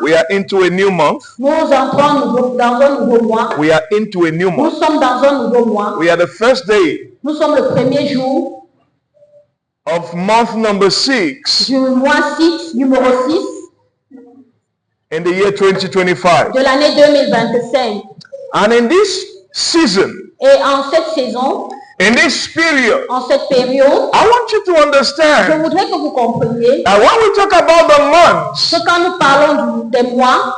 We are into a new month. Nous entrons dans un nouveau mois. We are into a new Nous month. sommes dans un nouveau mois. We are the first day Nous sommes le premier jour of month number 6 du mois 6, numéro 6 in the year 2025. de l'année 2025. And in this season, Et en cette saison, in this period, en cette période, I want you to je understand voudrais que vous compreniez that when we talk about the months, que quand nous parlons des mois,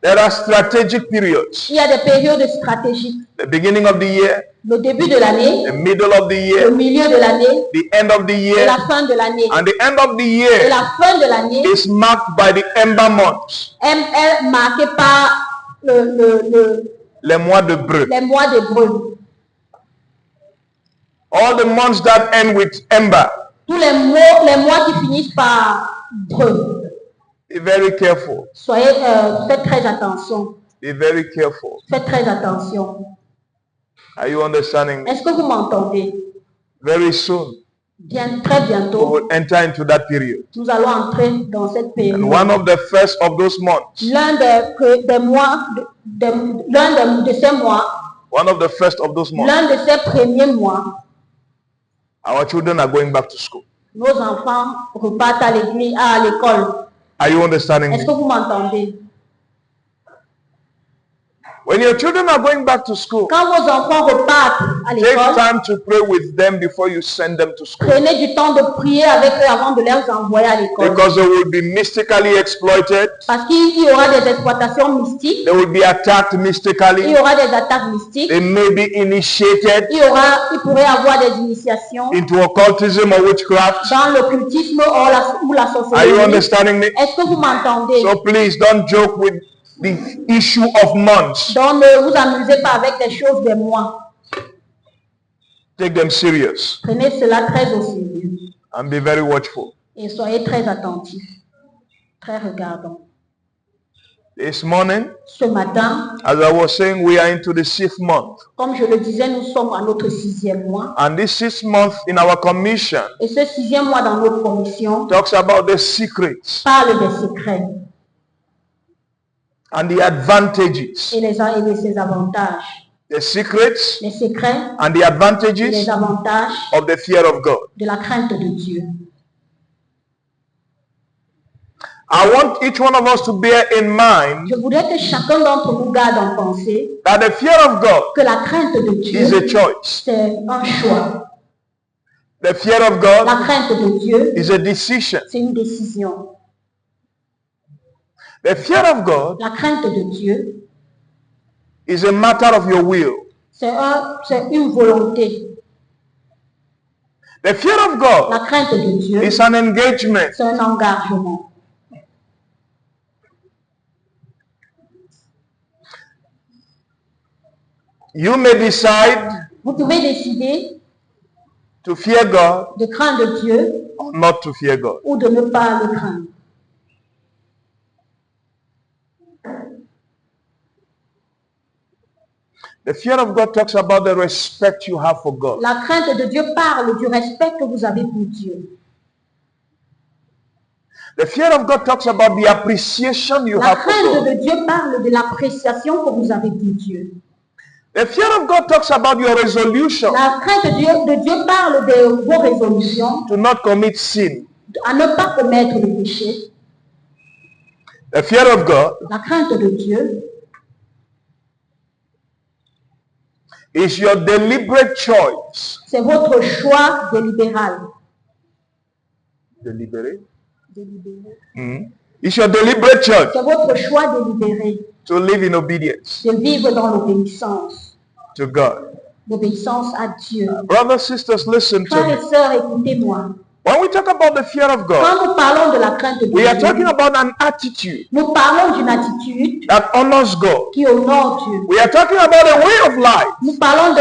there are strategic periods. il y a des périodes stratégiques. The beginning of the year, Le début de l'année, the middle of the le year, milieu de l'année the end of the et year, la fin de l'année. and the end of the Et year la fin de l'année is marked by the ember months, est marquée par les mois de breu. les mois d'Hébreu. All the months that end with ember. Tous les mois qui finissent par breu. Be very careful. Faites très attention. Be very careful. Faites très attention. Are you understanding me? Est-ce que vous m'entendez? Very soon, Très we bientôt, will enter into that period. nous allons entrer dans cette période. And one of the first of those months, L'un des mois, l'un de ces mois, one of the first of those months, l'un de ces premiers mois, our children are going back to school. nos enfants repartent à l'école. Are you understanding Est-ce me? que vous m'entendez? When your children are going back to school, Quand vos enfants repartent à take l'école, time to pray with them before you send them to school. prenez du temps de prier avec eux avant de les envoyer à l'école. Because they will be mystically exploited. Parce qu'il y aura des exploitations mystiques, They will be attacked il mystically. y aura des attaques mystiques, They may be initiated il pourrait y avoir des initiations into occultism or witchcraft. dans l'occultisme ou la Are you sorcellerie. understanding me? Est-ce que vous m'entendez? So please don't joke with the issue of months. Donc ne vous amusez pas avec des choses des mois. Take them serious Prenez cela très au sérieux and be very watchful. et soyez très attentifs, très regardants. This morning, Ce matin, as I was saying, we are into the 6th month. comme je le disais, nous sommes à notre 6e mois. And this 6th month in our commission Et ce 6e mois dans notre commission talks about the secrets parle des secrets and the advantages. et ses avantages. The secrets Les secrets and the et advantages les avantages of the fear of God. de la crainte de Dieu. I want each one of us to bear in mind Je voudrais que chacun d'entre nous garde en pensée that the fear of God que la crainte de is a Dieu, choice. c'est un choix. The fear of God La crainte de Dieu, is a decision. c'est une décision. The fear of God La crainte de Dieu, is a matter of your will. c'est une volonté. The fear of God La crainte de Dieu, is an engagement. c'est un engagement. You may decide Vous pouvez décider to fear God de craindre Dieu or not to fear God. ou de ne pas le craindre. The fear of God talks about the respect you have for God. La crainte de Dieu parle du respect que vous avez pour Dieu. The fear of God talks about the appreciation you La have for crainte God. de Dieu parle de l'appréciation que vous avez pour Dieu. The fear of God talks about your resolution La crainte de Dieu parle de vos résolutions to not commit sin. à ne pas commettre le péché. The fear of God La crainte de Dieu is your deliberate choice. c'est votre choix délibéral. Deliberate? It's your deliberate choice C'est votre choix délibéré to live in obedience de vivre dans l'obéissance. to God. L'obéissance à Dieu. Brothers, sisters, listen to Frères me. et sœurs, écoutez-moi. When we talk about the fear of God, Quand nous parlons de la crainte de we are talking Dieu, about an attitude nous parlons d'une attitude that honors God. qui honore Dieu. We are talking about a way of life, Nous parlons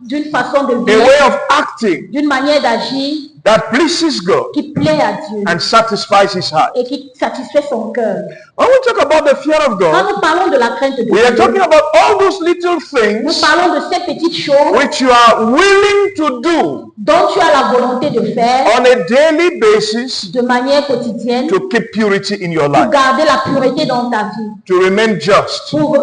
d'une façon de a vivre, way of acting d'une manière d'agir that pleases God qui plaît à Dieu and satisfies his heart. et qui satisfait son cœur. When we talk about the fear of Quand God, nous parlons de la crainte de we are talking Dieu, about all those little nous things parlons de ces petites choses which you are willing to do dont tu as la volonté de faire on a daily basis de manière quotidienne to keep purity in your pour life, garder la pureté dans ta vie, to remain just pour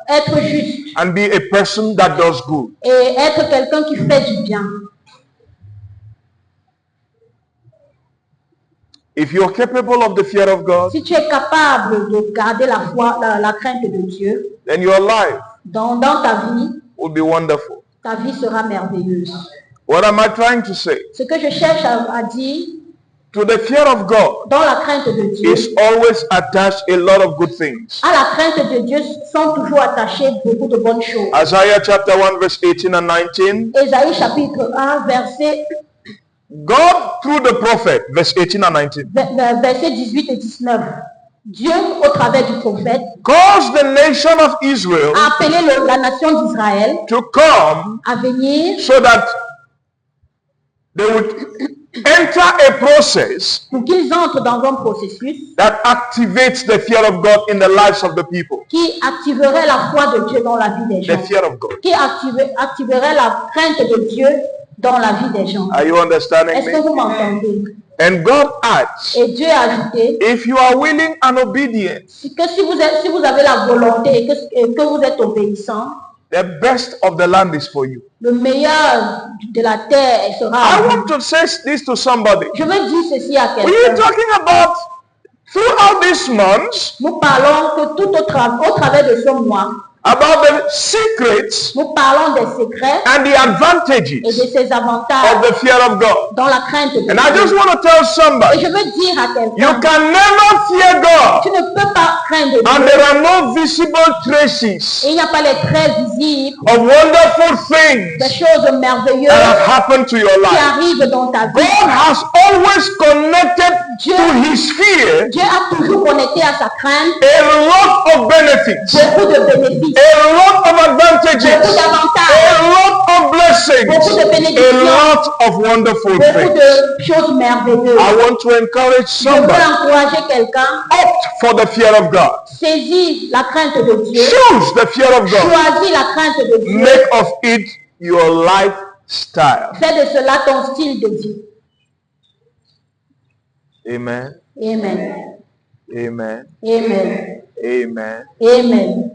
être juste and be a person that does good. et être quelqu'un qui fait du bien. If you're capable of the fear of God, Si tu es capable de garder la foi, la crainte de Dieu then your life dans ta vie, will be wonderful. ta vie sera merveilleuse. What am I trying to say? Ce que je cherche à dire, To the fear of God dans la crainte de Dieu, is always attached a lot of good things. à la crainte de Dieu sont toujours attachées beaucoup de bonnes choses. Isaiah chapter 1 verse 18 and 19. Ésaïe chapitre 1, verset God through the prophet, verse 18 and 19, versets 18 et 19. Dieu, au travers du prophète, caused the nation of Israel a appelé la nation d'Israël to come à venir so that they would enter a process pour qu'ils entrent dans un processus that activates the fear of God in the lives of the people. qui activerait la foi de Dieu dans la vie des The gens, fear of God. qui activerait la crainte de Dieu dans la vie des gens. Are you understanding Est-ce que me? vous m'entendez? And God adds, Et Dieu a ajouté if you are willing and obedient, que si vous avez la volonté et que vous êtes obéissant, the best of the land is for you. le meilleur de la terre sera à I vous. want to say this to somebody. Je veux dire ceci à We are quelqu'un. talking about throughout this month Nous parlons que tout au travers de ce mois, about the secrets nous parlons des secrets and the et advantages de ses of avantages the fear of God. dans la crainte de And I just Dieu. want to tell Et somebody, je veux dire à you quelqu'un, can never fear God tu ne peux pas craindre and Dieu. there are no visible traces Et il n'y a pas les traits visibles of wonderful des things choses merveilleuses that have happened to your qui life. arrivent dans ta vie. God has always connected Dieu, to his fear Dieu a toujours connecté à sa crainte a lot of benefits, beaucoup de bénéfices, a lot of advantages, beaucoup a d'avantages, lot of blessings, beaucoup de a bénédictions, lot of wonderful beaucoup things. de choses merveilleuses. I want to encourage Je veux somebody, encourager quelqu'un, opt for the fear of God. saisis la crainte de Dieu, Choose the fear of God. choisis la crainte de Dieu, Make of it your lifestyle. fais de cela ton style de vie. Amen. Amen. Amen. Amen. Amen. Amen.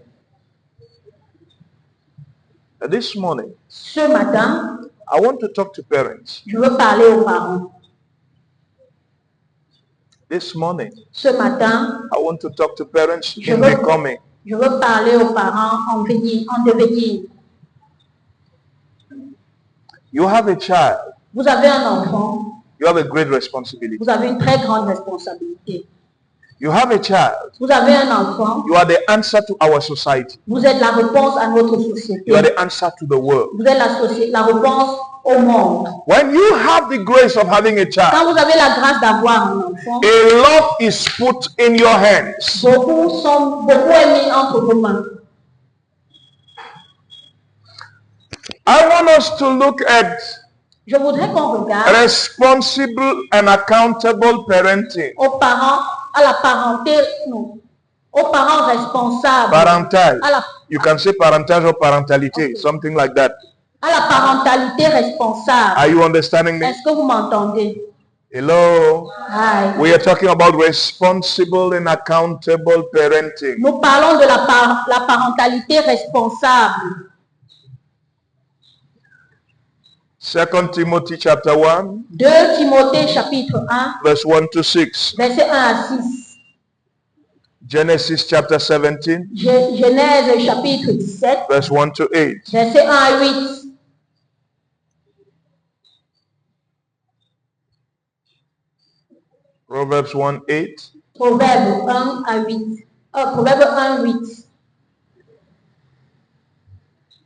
This morning, Ce matin, I want to talk to parents. je veux parler aux parents. This morning, Ce matin, I want to talk to parents Je in veux- becoming. je veux parler aux parents en devenir. You have a child. Vous avez un enfant, You have a great responsibility. vous avez une très grande responsabilité. You have a child. Vous avez un enfant, You are the answer to our society. vous êtes la réponse à notre société. You are the answer to the world. Vous êtes la réponse au monde. When you have the grace of having a child, Quand vous avez la grâce d'avoir un enfant, a lot is put in your hands. beaucoup est mis entre vos mains. I want us to look at Je voudrais qu'on regarde responsible and accountable parenting. aux parents, à la parenté, non, aux parents responsables, Parental. à la, You can say parentage or parentalité, something like that. à la parentalité responsable. Are you understanding me? Est-ce que vous m'entendez? Hello? Hi. We are talking about responsible and accountable parenting. Nous parlons de la parentalité responsable. 2 Timothy chapter 1, 2 Timothée chapitre 1, verse 1 to 6. verset 1 à 6. Genesis chapter 17, Genèse chapitre 17, verse 1 to 8. verset 1 à 8. Proverbs 1, 8. Proverbe 1 à 8. Proverbe 1, 8.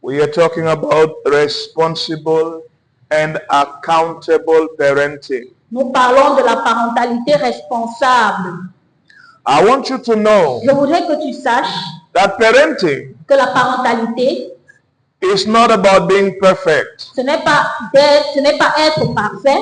We are talking about responsible and accountable parenting. Nous parlons de la parentalité responsable. I want you to know Je voudrais que tu saches that parenting que la parentalité, is not about being perfect. ce n'est pas être parfait,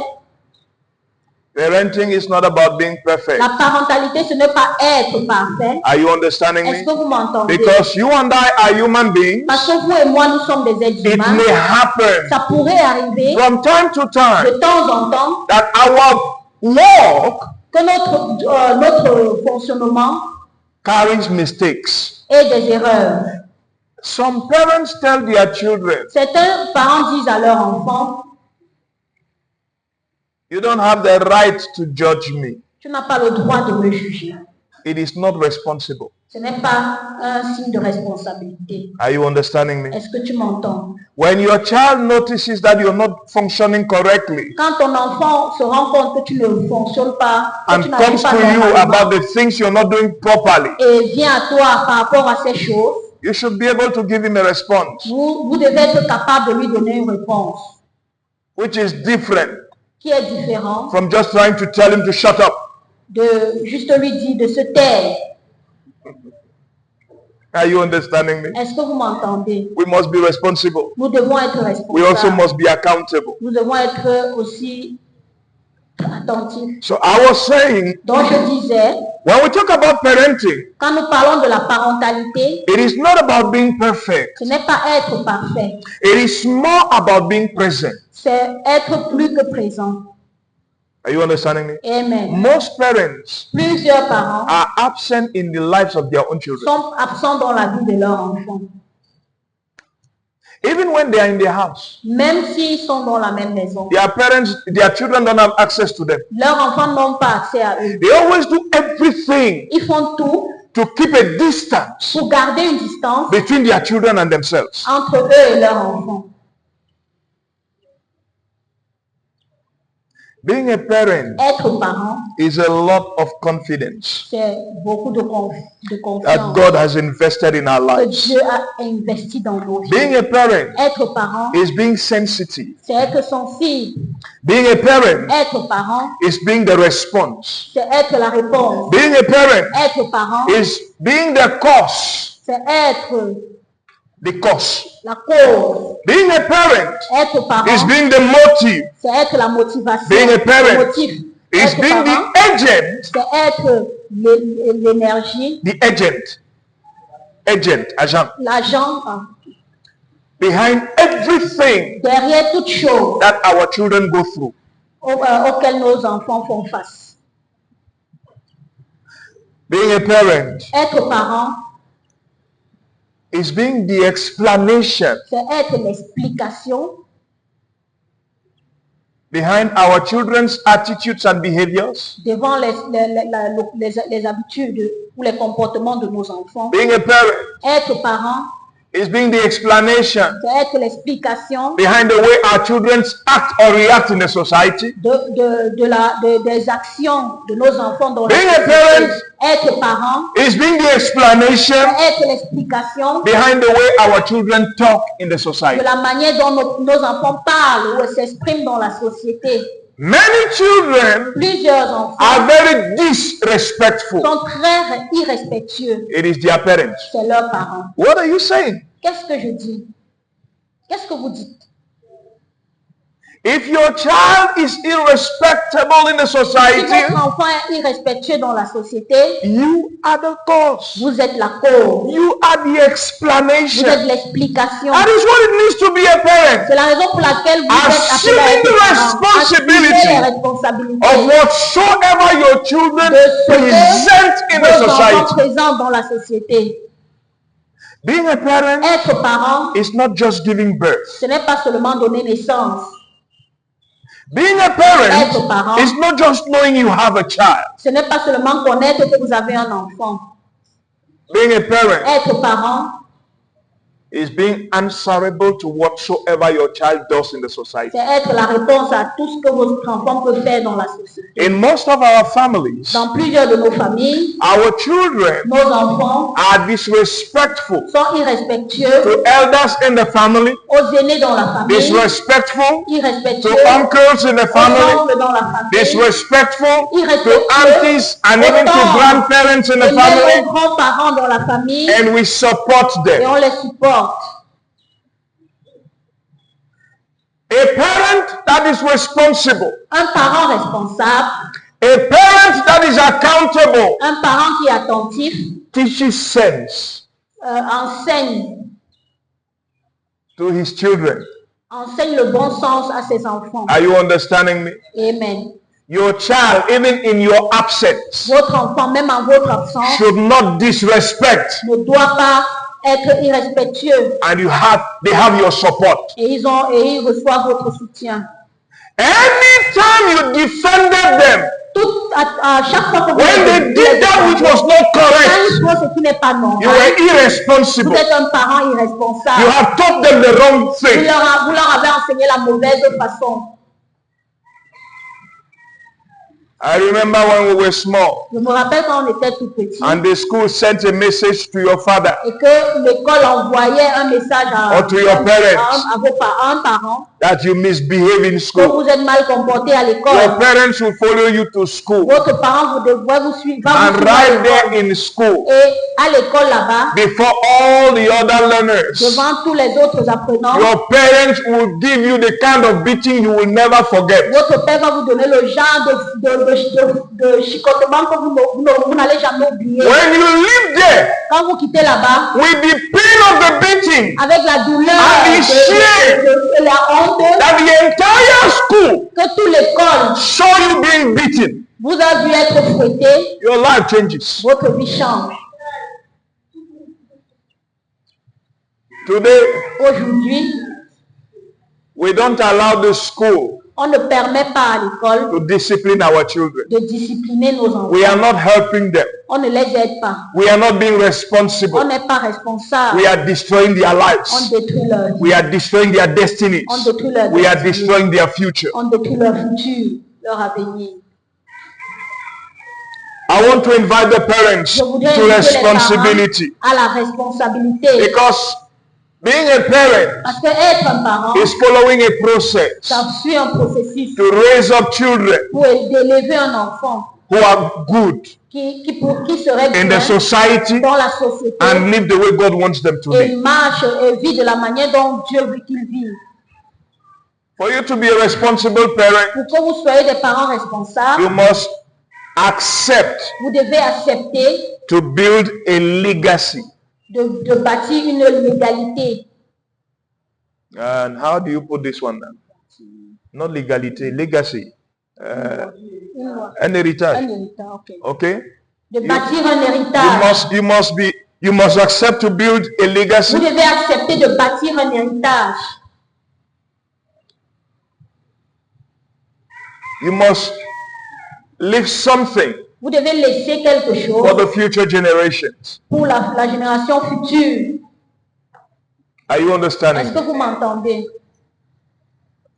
Parenting is not about being perfect. La parentalité, ce n'est pas être parfait. Are you understanding Est-ce me? que vous m'entendez? Because you and I are human beings, Parce que vous et moi, nous sommes des êtres it humains. may happen Ça pourrait arriver from time to time de temps en temps that our walk que notre fonctionnement carries mistakes. ait des erreurs. Some parents tell their children, Certains parents disent à leurs enfants, you don't have the right to judge me. tu n'as pas le droit de me juger. It is not responsible. Ce n'est pas un signe de responsabilité. Are you understanding me? Est-ce que tu m'entends? When your child notices that you're not functioning correctly Quand ton enfant se rend compte que tu ne fonctionnes pas, que and tu n'agis comes pas to you normalement, about the things you're not doing properly, et vient à toi par rapport à ces choses, you should be able to give him a response, vous devez être capable de lui donner une réponse which is different qui est différente from just trying to tell him to shut up. de juste lui dire de se taire. Are you understanding me? Est-ce que vous m'entendez? We must be responsible. Nous devons être We also responsables. must be accountable. Nous devons être aussi attentifs. So I was saying, Donc je disais, when we talk about parenting, quand nous parlons de la parentalité, it is not about being perfect. ce n'est pas être parfait, It is more about being present. c'est être plus que présent. Are you understanding me? Amen. Most parents Plusieurs parents are absent in the lives of their own children. sont absents dans la vie de leur enfant. Even when they are in their house, Même s'ils sont dans la même maison, their children don't have access to them. leurs enfants n'ont pas accès à eux. They always do everything Ils font tout to keep a distance pour garder une distance between their children and themselves. entre eux et leurs enfants. Being a parent Être parent, is a lot of confidence c'est beaucoup de that confiance God has invested in our que lives. Dieu a investi dans nos vies. Being a parent Être parent, is being sensitive. c'est être sensible. Being a parent Être parent, is being the response. c'est être la réponse. Being a parent Être parent, is being the cause. c'est être The cause. la cause. Being a parent Être parent, is being the motive. c'est être la motivation. Being a parent Le motif. Is Être being parent, the agent. c'est être l'énergie, The agent. Agent. l'agent Behind everything derrière toute chose that our children go through. auquel nos enfants font face. Being a parent Être parent, is being the explanation c'est être l'explication behind our children's attitudes and behaviors. devant les habitudes ou les comportements de nos enfants. Being a parent Être parent, is being the explanation c'est être l'explication behind the way our children act or react in the society. des actions de nos enfants dans la Being a société. parent Être parent, is being the explanation c'est être l'explication behind the way our children talk in the de society. la manière dont nos enfants parlent ou s'expriment dans la société. Many children Plusieurs enfants are very disrespectful. sont très irrespectueux. It is their parents. C'est leurs parents. What are you saying? Qu'est-ce que je dis? Qu'est-ce que vous dites? If your child is irrespectable in the Si society, votre enfant est irrespectueux dans la société, you are the cause. vous êtes la cause. You are the Vous explanation. êtes l'explication. That is what it means to be a parent. C'est la raison pour laquelle vous êtes appelé à Assuming être the parent. responsibility Assumez les responsabilités Of whatsoever your children de ce present in que the vos enfants society. présentent dans la société. Being a parent Être parent, is not just giving birth. ce n'est pas seulement donner naissance. Being a Être parent parent, is not just knowing you have a child. ce n'est pas seulement connaître que vous avez un enfant. Being a parent Être parent, is being answerable to whatsoever your child does in the society. c'est être la réponse à tout ce que votre enfant peut faire dans la société. In most of our families, Dans plusieurs de nos familles, our children nos enfants are disrespectful sont irrespectueux to elders in the family, aux aînés dans la famille, disrespectful irrespectueux to uncles in the aux family, oncles dans la famille, disrespectful to irrespectueux aunties and even to grandparents in et the même family, aux grands-parents dans la famille, and we support et them. on les supporte. A parent that is responsible Un parent responsable A parent that is accountable Un parent qui est attentif teaches sense enseigne to his children. le bon sens à ses enfants. Are you understanding me? Amen. Your child, even in your absence, Votre enfant, même en votre absence, should not disrespect, ne doit pas être irrespectueux. and they have your support. Et ils reçoivent votre soutien. Anytime you defended them, À chaque fois que vous when they did that which was not quand correct, ils font ce qui n'est pas you normal, were irresponsible. vous êtes un parent You irresponsable. have taught them the wrong Vous thing. leur avez enseigné la mauvaise façon. I remember when we were small Je me rappelle quand on était tout petit and the school sent a message to your father et que l'école envoyait un message or to your parents à un parent that you misbehave in que school. vous êtes mal comporté à Your l'école. parents will follow you to school, Votre parent devrait vous suivre. and right there in school, Et à l'école là-bas, before all the other learners, devant tous les autres apprenants, your parents will give you the kind of beating you will never forget. votre père va vous donner le genre de chicotement que vous n'allez jamais oublier. When you live there, Quand vous quittez là-bas, with the pain of the beating, avec la douleur And the shame de la honte, that the entire school que toute l'école saw you being beaten, vous a vu être fouetté, your life changes. votre vie change. Today, Aujourd'hui, we don't allow the school on ne permet pas à l'école to discipline our children. de discipliner nos enfants. We are not helping them. On ne les aide pas. We are not being On responsible. n'est pas responsable. We are destroying their On lives. détruit leur vie. We are destroying their destinies. On détruit leur We are destinée. destroying their future. On détruit leur futur, leur avenir. I want to invite the parents Je voudrais to inviter les responsibility, parents à la responsabilité. because being a parent Parce que être un parent, is following a process ça suit un processus to raise up children pour d'élever un enfant who are good qui serait in bien the society dans la société and live the way God wants them to et live. marche et vit de la manière dont Dieu veut qu'il vive. For you to be a responsible parent, Pour que vous soyez des parents responsables, you must accept vous devez accepter to build a legacy. de bâtir une légalité. And how do you put this one down? Not legality, legacy. An heritage. Un héritage, ok. Okay? De bâtir un héritage. You must accept to build a legacy. Vous devez accepter de bâtir un héritage. You must leave something Vous devez laisser quelque for chose the future generations. pour la génération future. Are you Est-ce understanding? que vous m'entendez?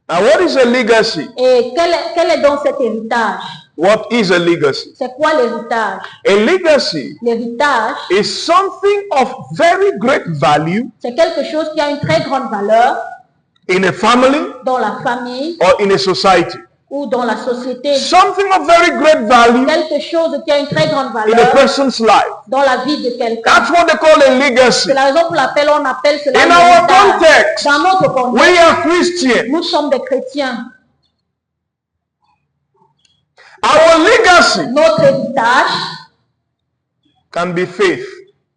Now, what is a legacy? Et quel est donc cet héritage? What is a legacy? C'est quoi l'héritage? A legacy L'héritage, is something of very great value c'est quelque chose qui a une très grande valeur in a family dans la famille or in a society. ou dans la société. Something of very great value Quelque chose qui a une très grande in a valeur person's life. dans la vie de quelqu'un. That's what they call a legacy. C'est la raison pour laquelle on appelle cela In un our héritage. context, Dans notre contexte, we are Christians. nous sommes des chrétiens. Our legacy Notre héritage can be faith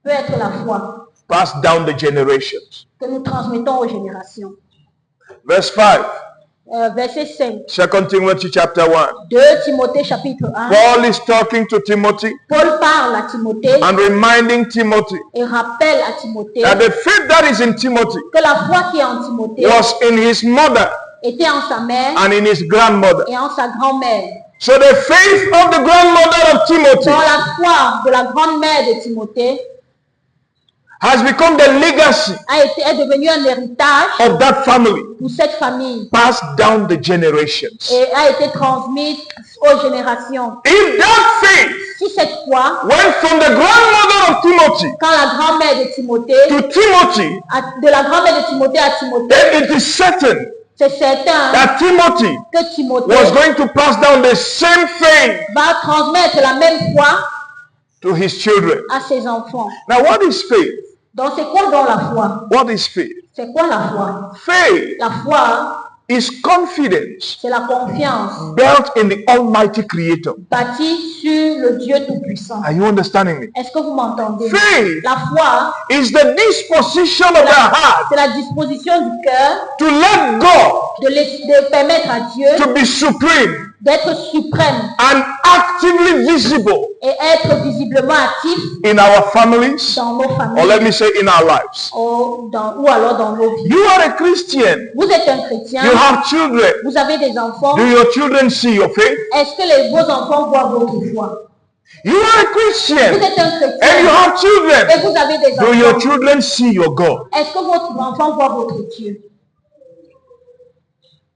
peut être la foi passed down the generations. que nous transmettons aux générations. Verse 5, Verset 5, 2 Timothy chapter 1. 2 Timothée chapitre 1. Paul is talking to Timothy Paul parle à Timothée and reminding Timothy et rappelle à Timothée that the faith that is in Timothy que la foi qui est en Timothée was in his mother était en sa mère and in his grandmother. et en sa grand-mère. So the faith of the grandmother of Timothy Dans la foi de la grand-mère de Timothée has become the legacy est devenu un héritage of that family, pour cette famille passed down the generations. et a été transmise aux générations. If that faith Si cette foi, went from the grandmother of Timothy quand la grand-mère de Timothée, to Timothy, de la grand-mère de Timothée à Timothée, then it is certain c'est certain that Timothy que Timothée was going to pass down the same faith va transmettre la même foi to his children. à ses enfants. Now, what is faith? Donc c'est quoi dans la foi? What is faith? C'est quoi la foi? Faith La foi is confidence C'est la confiance built in the Almighty Creator. bâtie sur le Dieu Tout-Puissant. Are you understanding me? Est-ce que vous m'entendez? Faith La foi, is the disposition of the heart c'est la disposition du cœur to let God de permettre à Dieu to be supreme d'être suprême and actively visible et être visiblement actif in our families, dans nos or familles let me say in our lives. ou alors dans nos vies. You are a Christian. Vous êtes un chrétien, You have children. vous avez des enfants. Do your children see your faith? Est-ce que vos enfants voient votre foi? You are a Vous Christian êtes un and you chrétien have children. et vous avez des Do your enfants. children see your God? Est-ce que votre enfant voit votre Dieu?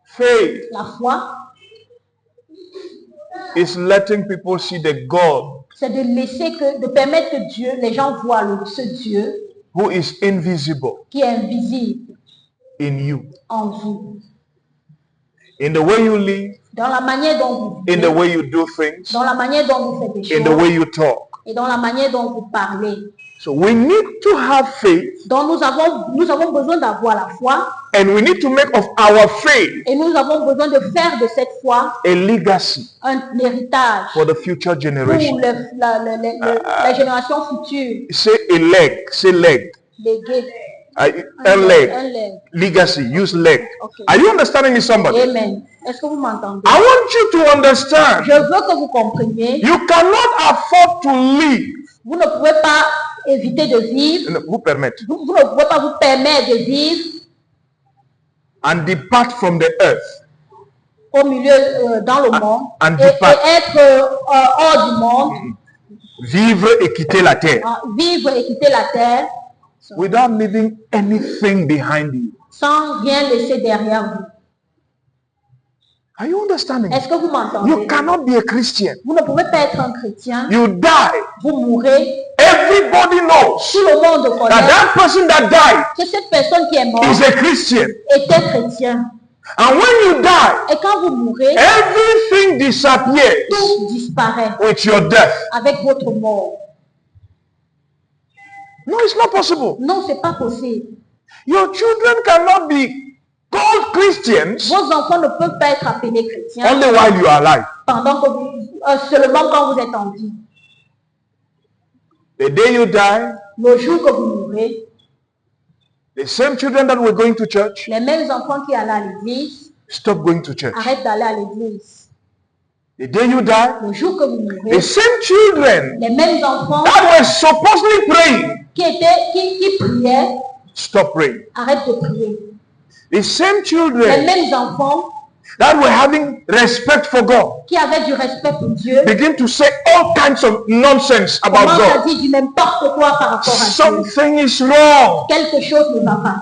Faith La foi, is letting people see the God c'est de permettre que Dieu, les gens voient ce Dieu who is invisible qui est invisible in you, en vous. in the way you live, Dans la manière dont vous in the vivez, way you do things, dans la manière dont vous faites des in the choses way you talk. et dans la manière dont vous parlez. So we need to have faith, Donc nous avons besoin d'avoir la foi and we need to make of our faith et nous avons besoin de faire de cette foi a legacy un héritage for the future pour generation. les générations futures. Say a leg, say leg. Léguer. A Un leg. leg. Legacy, use leg. Okay. Are you understanding me, somebody? Amen. Est-ce que vous m'entendez? I want you to understand. Je veux que vous compreniez. You cannot afford to live. Vous ne pouvez pas éviter de vivre. Vous permettre. Vous ne pouvez pas vous permettre de vivre And depart from the earth. au milieu, dans le monde, and et depart. être hors du monde, Vivre et quitter la terre. vivre et quitter la terre, Without leaving anything behind you. sans rien laisser derrière vous. Are you understanding? Est-ce que vous m'entendez? You cannot be a Christian. Vous ne pouvez pas être un chrétien. You die. Vous mourrez. Everybody knows Tout le monde that connaît that person that died que cette personne qui est morte is a Christian. était chrétien. And when you die, Et quand vous mourrez, everything disappears tout disparaît with your death. avec votre mort. No, it's not possible. Non, c'est pas possible. Your children cannot be called Christians Vos enfants ne peuvent pas être appelés chrétiens only while you are alive. pendant que seulement quand vous êtes en vie. The day you die, Le jour que vous mourrez, the same children that were going to church, les mêmes enfants qui allaient à l'église stop going to church. arrêtent d'aller à l'église. The day you die, Le jour que vous the mourrez, same children les mêmes enfants that were supposedly praying, qui priaient stop praying. arrêtent de prier. The same Les children mêmes enfants that were having respect for God qui avaient du respect pour Dieu begin to say all kinds of nonsense about commencent à God. dire du n'importe quoi par rapport à Dieu. Something is wrong. Quelque chose ne va pas.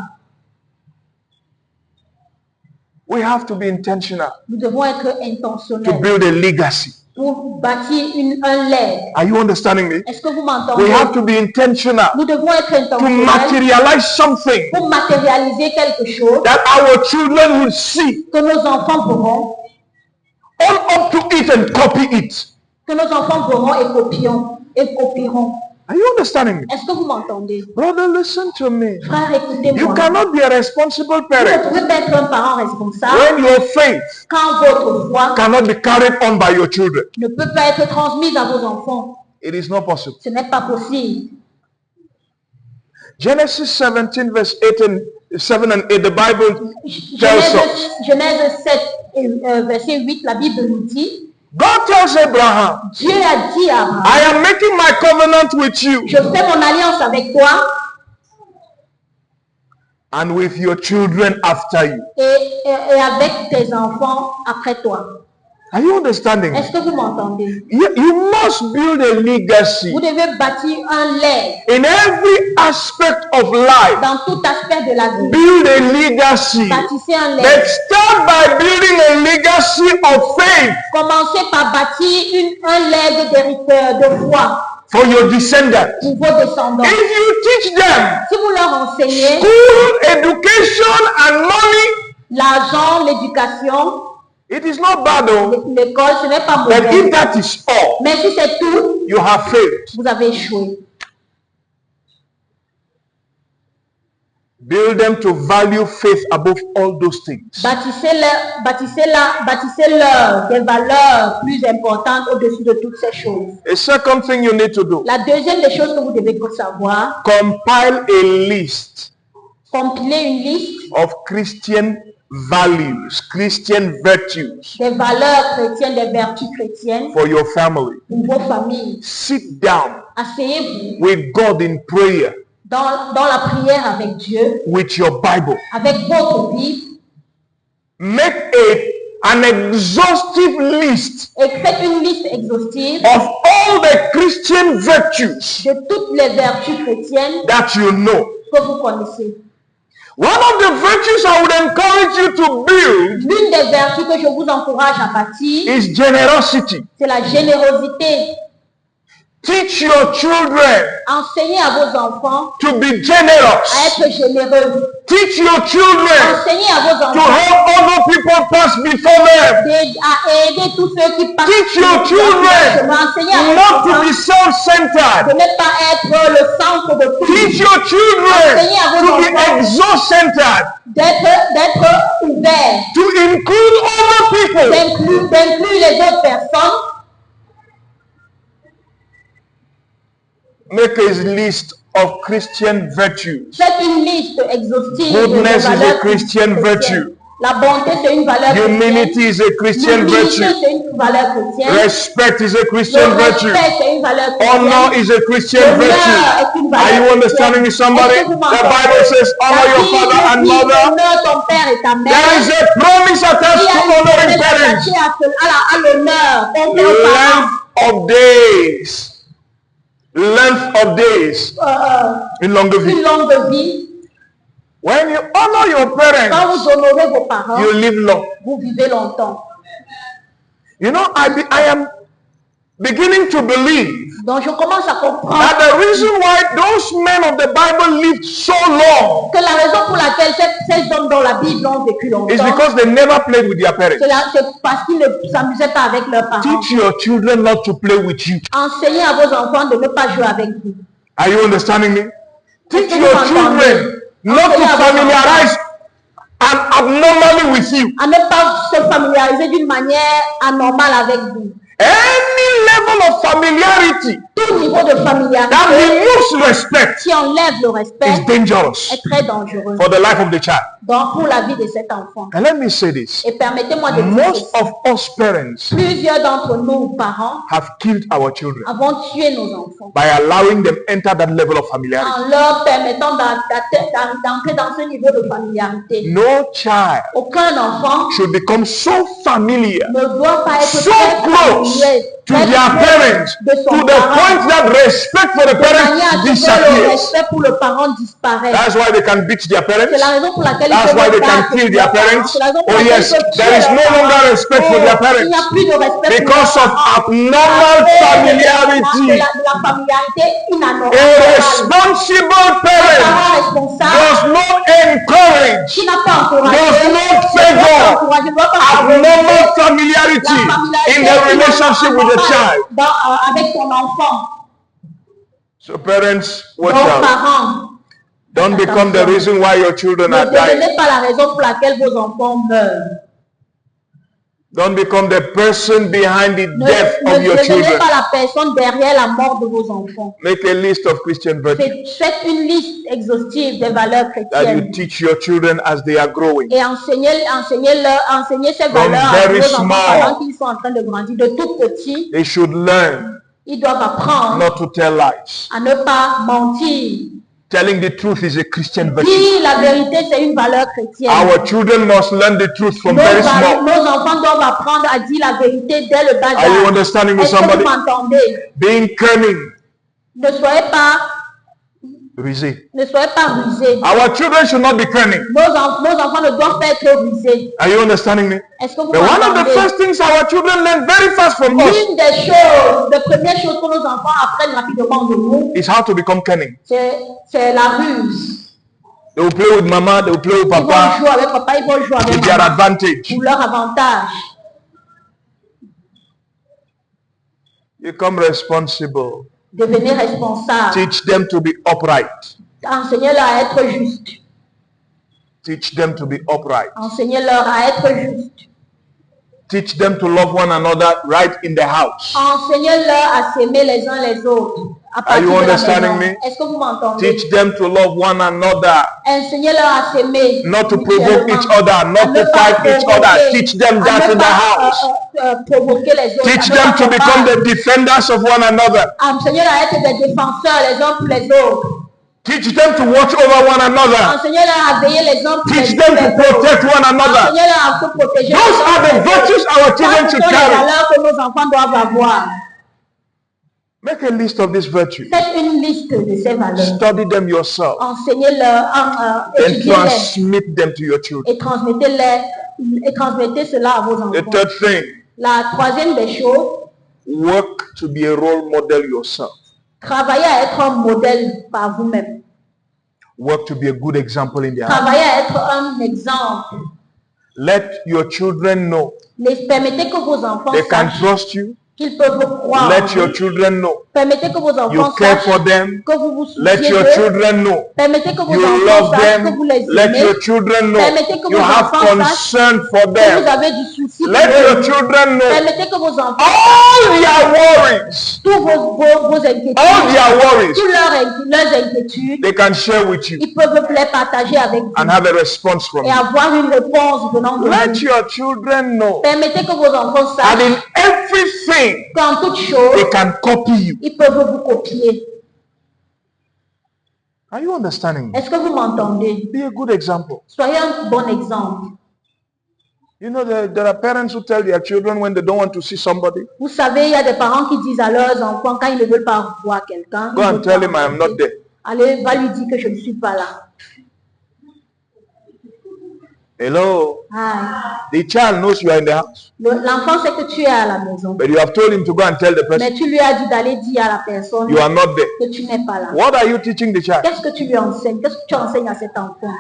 We have to be intentional Nous devons être to intentionnels build a legacy. pour bâtir un legs. Are you understanding me? Est-ce que vous We m'entendez? have to be intentional Nous devons être to intentionnels materialize something pour matérialiser quelque chose that our children will see, que nos enfants verront, own up to it and copy it. que nos enfants verront et copieront. Are you understanding me? Est-ce que vous m'entendez? Brother, listen to me. Frère, You écoutez-moi. cannot be a responsible Vous ne parent pouvez pas être un parent responsable when your faith quand votre foi cannot be carried on by your children. ne peut pas être transmise à vos enfants. It is not possible. Ce n'est pas possible. Genesis 17 verse 7 and 8, the Bible tells us. Genèse 7, verset 8, la Bible nous dit, God tells Abraham, Dieu a dit à Abraham, I am making my covenant with you je fais mon alliance avec toi and with your children after you. et avec tes enfants après toi. Are you understanding? Est-ce que vous m'entendez? You must build a legacy Vous devez bâtir un legs in every aspect of life. dans tout aspect de la vie. Build a legacy. Bâtissez un But legs. start by building a legacy of faith Commencez par bâtir un legs de foi for your descendants. pour vos descendants. If you teach them Si vous leur enseignez school, education, and money, l'argent, l'éducation, it is not bad though. l'école, ce n'est pas But if mauvais. that is all, Mais si c'est tout, you have failed. vous avez échoué. Build them to value faith above all those things. Bâtissez-leur des valeurs plus importantes au-dessus de toutes ces choses. A second thing you need to do. La deuxième des choses que vous devez savoir, Compile a list compiler une liste of Christian values, Christian virtues des valeurs chrétiennes, des vertus chrétiennes for your family. pour vos familles. Sit down Asseyez-vous with God in prayer, dans la prière avec Dieu, with your Bible. avec votre Bible, Make an exhaustive list et faites une liste exhaustive of all the Christian virtues de toutes les vertus chrétiennes that you know. que vous connaissez. One of the virtues I would encourage you to build L'une des vertus que je vous encourage à bâtir, is generosity. c'est la générosité. Teach your children Enseignez à vos enfants to be à generous. être généreux. Teach your children Enseignez à vos to enfants help other people pass before them. à aider tous ceux qui passent. Teach your children Enseignez à vos not to enfants be self-centered. de ne pas être le centre de tout, Teach your children to be exhaust-centered. d'être ouvert, To include other people. d'inclure les autres personnes. Make a list of Christian virtues. Faites une liste exhaustive Goodness is des a valeurs Christian chrétiennes. virtue. La bonté, c'est une valeur Humility chrétienne. is a Christian L'humilité, virtue. c'est une valeur chrétienne. Respect is a Le Christian virtue. respect, c'est une valeur Honor chrétienne. is a Christian L'honneur virtue. est une valeur Are you understanding me, chrétienne. somebody? Est-ce que vous The m'entendez? Bible says, honor La your Bible father and dit, mother. honore ton père et ta mère. There is a promise Il attached y a to une honoring promesse parents. attachée à l'honneur. Honner aux parents. Length of days. Length of days. Une longue vie. Une longue vie. When you honor your Quand parents, vous honorez vos parents, you live long. vous vivez longtemps. You know, I am beginning to believe Donc je commence à comprendre that the reason why those men of the Bible lived so long que la raison pour laquelle ces hommes dans la Bible ont vécu is longtemps, because they never played with their parents. c'est parce qu'ils ne s'amusaient pas avec leurs parents. Teach your children not to play with you. Enseignez à vos enfants de ne pas jouer avec vous. Are you understanding me? Teach Est-ce que your vous children m'entendez? not to Enseignez à vos familiarize abnormally with you. À ne pas se familiariser d'une manière anormale avec vous. Any level of familiarity Tout niveau de that familiarité removes respect qui enlève le respect is dangerous est très dangereux for the life of the child. donc pour la vie de cet enfant. And let me say this. Et permettez-moi de dire Most ceci. of us parents Plusieurs d'entre nous, parents, have killed our children avons tué nos enfants by allowing them enter that level of familiarity. en leur permettant d'entrer dans ce niveau de familiarité. No child Aucun enfant should become so familiar ne doit pas être So très close familier, to très their proche parents de to son the parent, point that respect for the de manière parents à ce que le disappears. respect pour le parent disparaît. That's why they can beat their parents. C'est la raison pour laquelle That's ils why peuvent they can battre kill leurs their parents. C'est la raison pour Oh laquelle yes, ils peuvent tuer there is leurs no parents. longer respect for their Il n'y a parents plus de respect because pour of leurs parents. abnormal familiarity. De la familiarité A inanormale. responsible Un parent parent responsable does not encourage, qui n'a pas encouragé, does not favor abnormal familiarity in the relationship with the child. avec ton enfant. So parents, watch Donc out. parents, Don't become the reason why your children ne are dying. devenez pas la raison pour laquelle vos enfants meurent. Don't become the person behind the Ne death of your devenez children. pas la personne derrière la mort de vos enfants. Make a list of Christian virtues Faites une liste exhaustive des valeurs that chrétiennes you teach your children as they are growing. et enseignez ces valeurs à very vos enfants small. pendant qu'ils sont en train de grandir. De tout petit, They should learn ils doivent apprendre not to tell lies. à ne pas mentir. Telling the truth is a Christian virtue. Dire la vérité, c'est une valeur chrétienne. Our children must learn the truth from Nos very small. enfants doivent apprendre à dire la vérité dès le bas Are you âge. understanding me, Est-ce que vous somebody? m'entendez? Being cunning, Ne soyez pas rusé. rusés. Our children should not be cunning. Nos enfants ne doivent pas être rusés. Are you understanding me? Est-ce que vous But one of the m'entendez? first things our children learn very fast from us L'une des choses, la première chose que nos enfants apprennent rapidement de nous, is how to become cunning. c'est la ruse. They will play with mama, they will play with Ils vont papa, jouer avec papa, ils vont jouer avec with their maman advantage. pour leur avantage. Become responsible. Devenez responsable. Teach them to be upright. Enseignez-leur à être juste. Teach them to be upright. Enseignez-leur à être justes. Teach them to love one another right in the house. Enseignez-leur à s'aimer les uns les autres. À Are partir you de la understanding maison. me? Est-ce que vous m'entendez? Teach them to love one another. Enseignez-leur à s'aimer. Not to provoke mutuellement. each other, not À ne to pas fight each other. provoquer. Teach them À that ne in the pas, house. provoquer les autres. Teach À ne them pas to become combattre. the defenders of one another. Enseignez-leur à être des défenseurs les uns pour les autres. Teach them to watch over one another. Enseignez-leur à veiller les uns pour Teach les them to autres. protect one another. Enseignez-leur à se protéger. Those are the virtues our children Ce should sont les carry. valeurs que nos enfants doivent avoir. Make a list of these virtues. Faites une liste de ces valeurs. Study them yourself. Enseignez-leur, And étudiez-les transmit them to your children. et transmettez cela à vos The enfants. third thing, La troisième des choses, work to be a role model yourself. travaillez à être un modèle par vous-même. Work to be a good example in their house. Travaillez à être un exemple. Let your children know Permettez que vos enfants they can sachent trust you. qu'ils peuvent vous croire. Let your children know Permettez que vos you enfants care sachent for them. que vous vous Let souciez your d'eux. children know Permettez que vos you enfants love sachent que them. vous les Let aimez. your children know Permettez que you vos have enfants concern for Que vous them. avez du souci Let pour your eux. children know Permettez que vos enfants, all their worries, tous vos inquiétudes, all their worries, toutes leurs inquiétudes, they can share with you ils peuvent les partager avec vous and have a response from et you. avoir une réponse venant de Let vous. your children know Permettez que vos enfants that sachent in everything qu'en toute they chose, can copy you. ils peuvent vous copier. Are you understanding me? Est-ce que vous m'entendez? Be a good example. Soyez un bon exemple. You know, there are parents who tell their children when they don't want to see somebody, Vous savez, il y a des parents qui disent à leurs enfants quand ils ne veulent pas voir quelqu'un, go ils and veulent tell pas him I am not there. allez, va lui dire que je ne suis pas là. Hello? Ah, The child knows you are in the house, l'enfant sait que tu es à la maison, but you have told him to go and tell the person mais tu lui as dit d'aller dire à la personne you are not there. que tu n'es pas là. What are you teaching the child? Qu'est-ce que tu lui enseignes? Qu'est-ce que tu enseignes à cet enfant?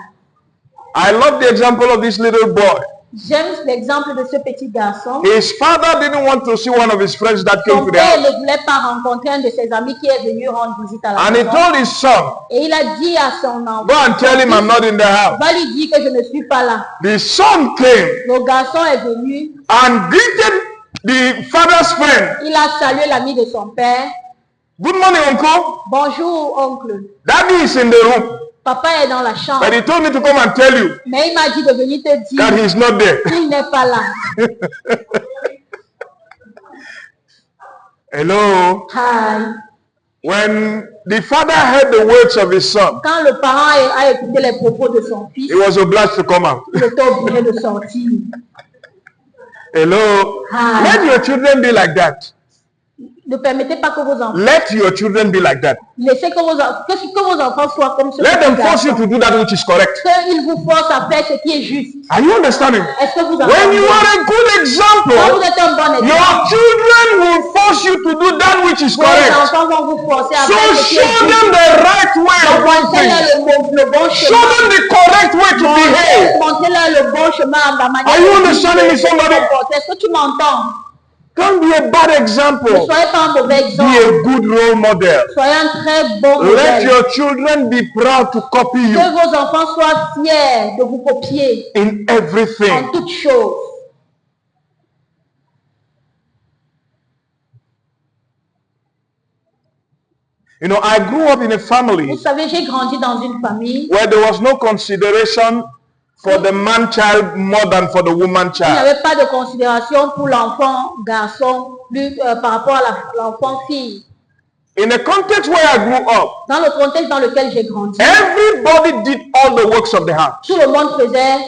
I love the example of this little boy. J'aime l'exemple de ce petit garçon. His father didn't want to see one of his friends that came Son to the père house. ne voulait pas rencontrer un de ses amis qui est venu rendre visite à la And he maison. told his son, Et il a dit à son enfant, go and tell him I'm not in the house. va lui dire que je ne suis pas là. The son came Le garçon est venu, and greeted the father's friend. il a salué l'ami de son père. Good morning, uncle. Bonjour oncle, Daddy is in the room. papa est dans la chambre. But he told me to come and tell you Mais il m'a dit de venir te that dire he's not there. qu'il n'est pas là. Hello? Hi. When the father heard the words of his son, Quand le parent a écouté les propos de son fils, he was obliged to come out. il était obligé de sortir. Hello? Hi. Let your children be like that. Ne permettez pas que vos enfants, Let your children be like that. laissez que vos enfants soient comme ce Let them petit force you garçon. to do that which is correct. Qu'ils vous forcent à faire ce qui est juste. Are you understanding? Est-ce que vous When entendez? you are a good Quand example, vous êtes un bon your exemple, children will force you to do that which is vos correct. enfants vont vous forcer à So faire ce qui est show juste. them the right way of doing Montrez-leur things. le bon Show chemin. them the correct way to behave. Montrez-leur le bon chemin, la manière Are you de understanding me, se somebody? comporter. Est-ce que tu m'entends? Don't be a bad Ne example. soyez pas un mauvais Be exemple. a good role model. Soyez un très bon Let modèle. your children be proud to copy you Que vos enfants soient fiers de vous copier in en everything. toutes choses. You know, I grew up in a Vous family savez, j'ai grandi dans une famille where there was no consideration for the man child more than for the woman où il n'y child. avait pas de considération pour l'enfant garçon par rapport à l'enfant fille. In a context where I grew up, Dans le contexte dans lequel j'ai grandi, everybody did all the works of the house. tout le monde faisait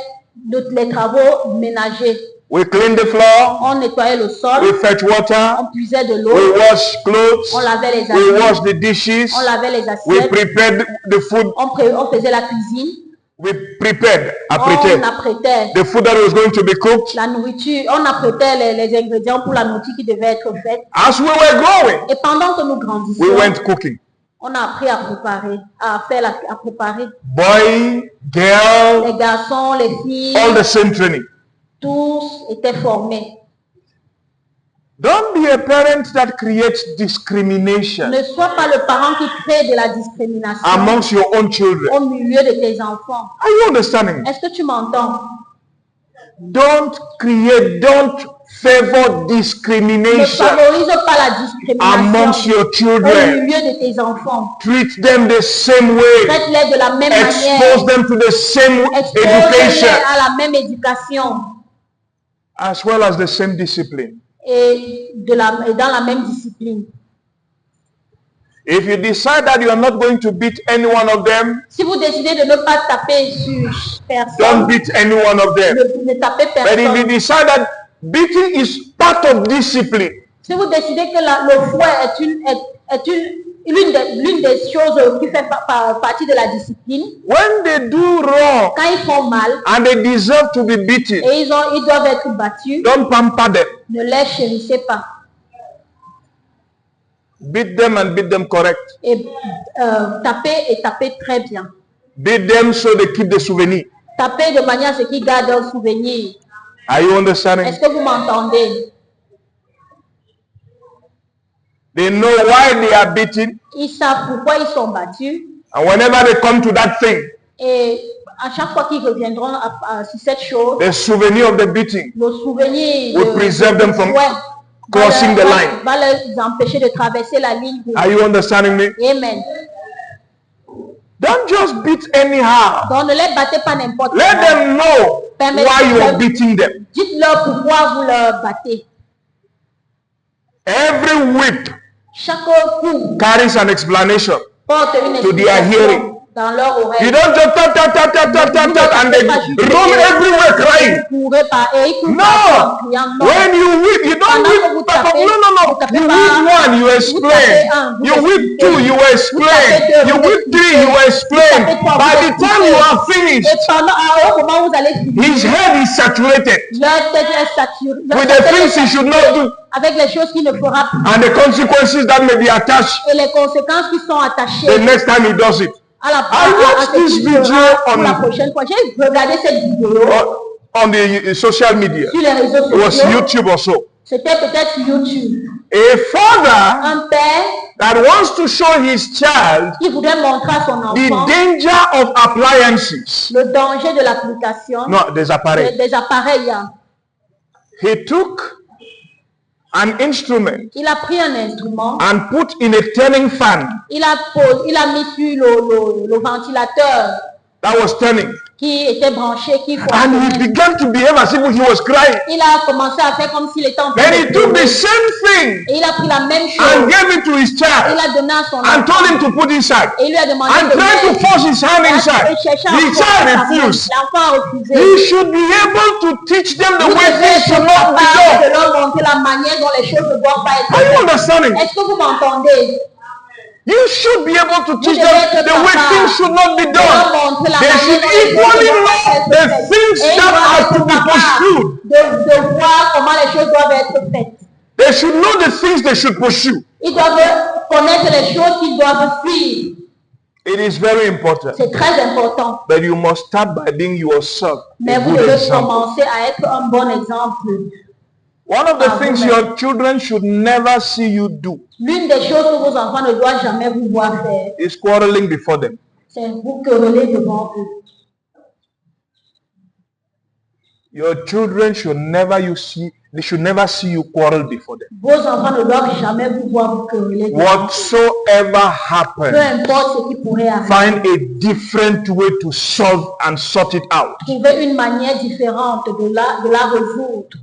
les travaux ménagers. We cleaned the floor, On nettoyait le we sol, fetch water, on puisait de we l'eau, wash on clothes, lavait les we assiettes, wash the dishes, on lavait les we assiettes, prepared the food, on faisait la cuisine, we prepared, on apprêtait apprêtait the food that was going to be cooked. la nourriture, on apprêtait les ingrédients pour la nourriture qui devait être faite. As we were growing, Et pendant que nous we grandissions, went cooking. on a appris à préparer, à préparer. Boy, girl, Les garçons, les filles, all the same training. tous étaient formés. Don't be a parent that creates discrimination Ne sois pas le parent qui crée de la discrimination amongst your own children. au milieu de tes enfants. Are you understanding me? Est-ce que tu m'entends? Don't favor Ne discrimination favorise pas la amongst discrimination your au children. milieu de tes enfants. Treat them the same way. Traite-les de la même Expose manière. them to the same Expose-les education à la même éducation as well as the same discipline. et dans la même discipline. If you decide that you are not going to beat any one of them, Si vous décidez de ne pas taper sur don't personne, beat any one of them. ne tapez But if you personne. decide that beating is part of discipline, Si vous décidez que le fouet est l'une des choses qui fait partie de la discipline, when they do wrong quand ils font mal and they deserve to be beaten, et ils doivent être battus, don't pamper them. ne les chérissez pas. Beat them and beat them correct. Et tapez très bien. Beat them so they keep the souvenir. Tapez de manière à ce qu'ils gardent un souvenir. Are you understanding? Est-ce que vous m'entendez? They know why they are beaten, Ils savent pourquoi ils sont battus. and whenever they come to that thing, Et à chaque fois qu'ils reviendront sur cette chose, the souvenir of the beating le souvenir will preserve them from crossing the line. va les empêcher de traverser la ligne rouge. Are you understanding me? Amen. Don't just beat anyhow. Donc ne les battez pas n'importe Let comment. them know why you are beating them. Dites-leur pourquoi vous leur battez. Every whip Chaque coup carries an explanation porte une to their hearing. explication dans leur You oreille. don't just tap, tap, tap, tap, tap, tap, tap, and they roam everywhere crying. Vous courez par et ils courent No! en criant non. When you whip, you don't whip. No. You whip one, you explain. You whip two, you explain. You whip three, you explain. By the time you are finished, Et au moment où vous allez finir, his head is saturated leur tête est saturée. with the things he should not do Avec les choses qu'il ne fera plus. and the consequences that may be attached Et les conséquences qui sont attachées the next time he does it. à watched ce this qu'il video fera pour on- la prochaine fois. J'ai regardé cette vidéo On the social media. sur les réseaux It was sociaux. YouTube or so. C'était peut-être YouTube. A father Un père that wants to show his child qui voudrait montrer à son the enfant danger of appliances. le danger de l'application No, des appareils. des appareils. He took an instrument Il a pris un instrument, and put in a turning fan il a mis sur le ventilateur that was turning. qui était branché, qui And fonctionnait. he began to behave as if he was crying. Il a commencé à faire comme s'il était en train Then de he took the pleurer. same thing Et il a pris la même and chose. gave it to his Il child a donné à son and told him enfant. to put inside. Et il lui a demandé And de tried to mettre. force his hand Il a inside. cherché à The forcer child sa main. refused. L'enfant a refusé. He should be able to teach them the Vous way devez things être should not be capable de done. leur montrer la manière dont les choses ne doivent pas être Are you faites. understanding? Est-ce que vous m'entendez? You should be able to teach devez them être the way capable things should not be de leur done. montrer la They manière should dont les choses equally ne doivent know pas être the faites. things Et ils that doivent are être to be capables pursued. de voir comment les choses doivent être faites. They should know the things they should pursue. Ils doivent connaître les choses qu'ils doivent suivre. It is very important. C'est très important. But you must start by being yourself Mais a vous good devez example. commencer à être un bon exemple. One of the Ah, things vous-même. your children should never see you do L'une des choses que vos enfants ne doivent jamais vous voir faire, is quarreling before them. c'est vous quereller devant eux. Your children should never see you quarrel before them. Vos enfants ne doivent jamais vous voir vous quereller devant eux. Whatsoever Peu happens, importe ce qui pourrait arriver. find a different way to solve and sort it out. Trouver une manière différente de la résoudre.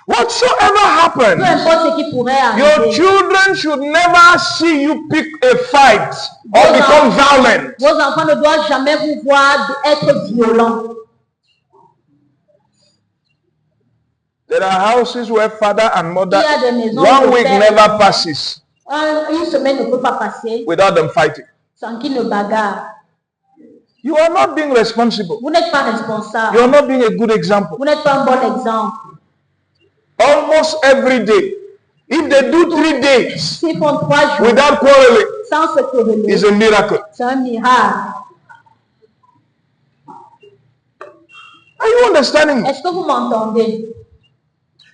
Whatsoever Peu happens, importe ce qui pourrait your arriver. children should never see you pick a fight or become violent. Vos enfants ne doivent jamais vous voir être violents. There are houses where father and mother, Il y a des maisons one où week père- never passes Une semaine ne peut pas passer without them fighting. sans qu'ils ne bagarrent. You are not being responsible. Vous n'êtes pas responsable. You are not being a good example. Vous n'êtes pas un bon exemple. Almost every day, if they do 3 days S'ils font 3 jours without quarreling, sans se quereller, is a miracle. c'est un miracle. Are you understanding me? Est-ce que vous m'entendez?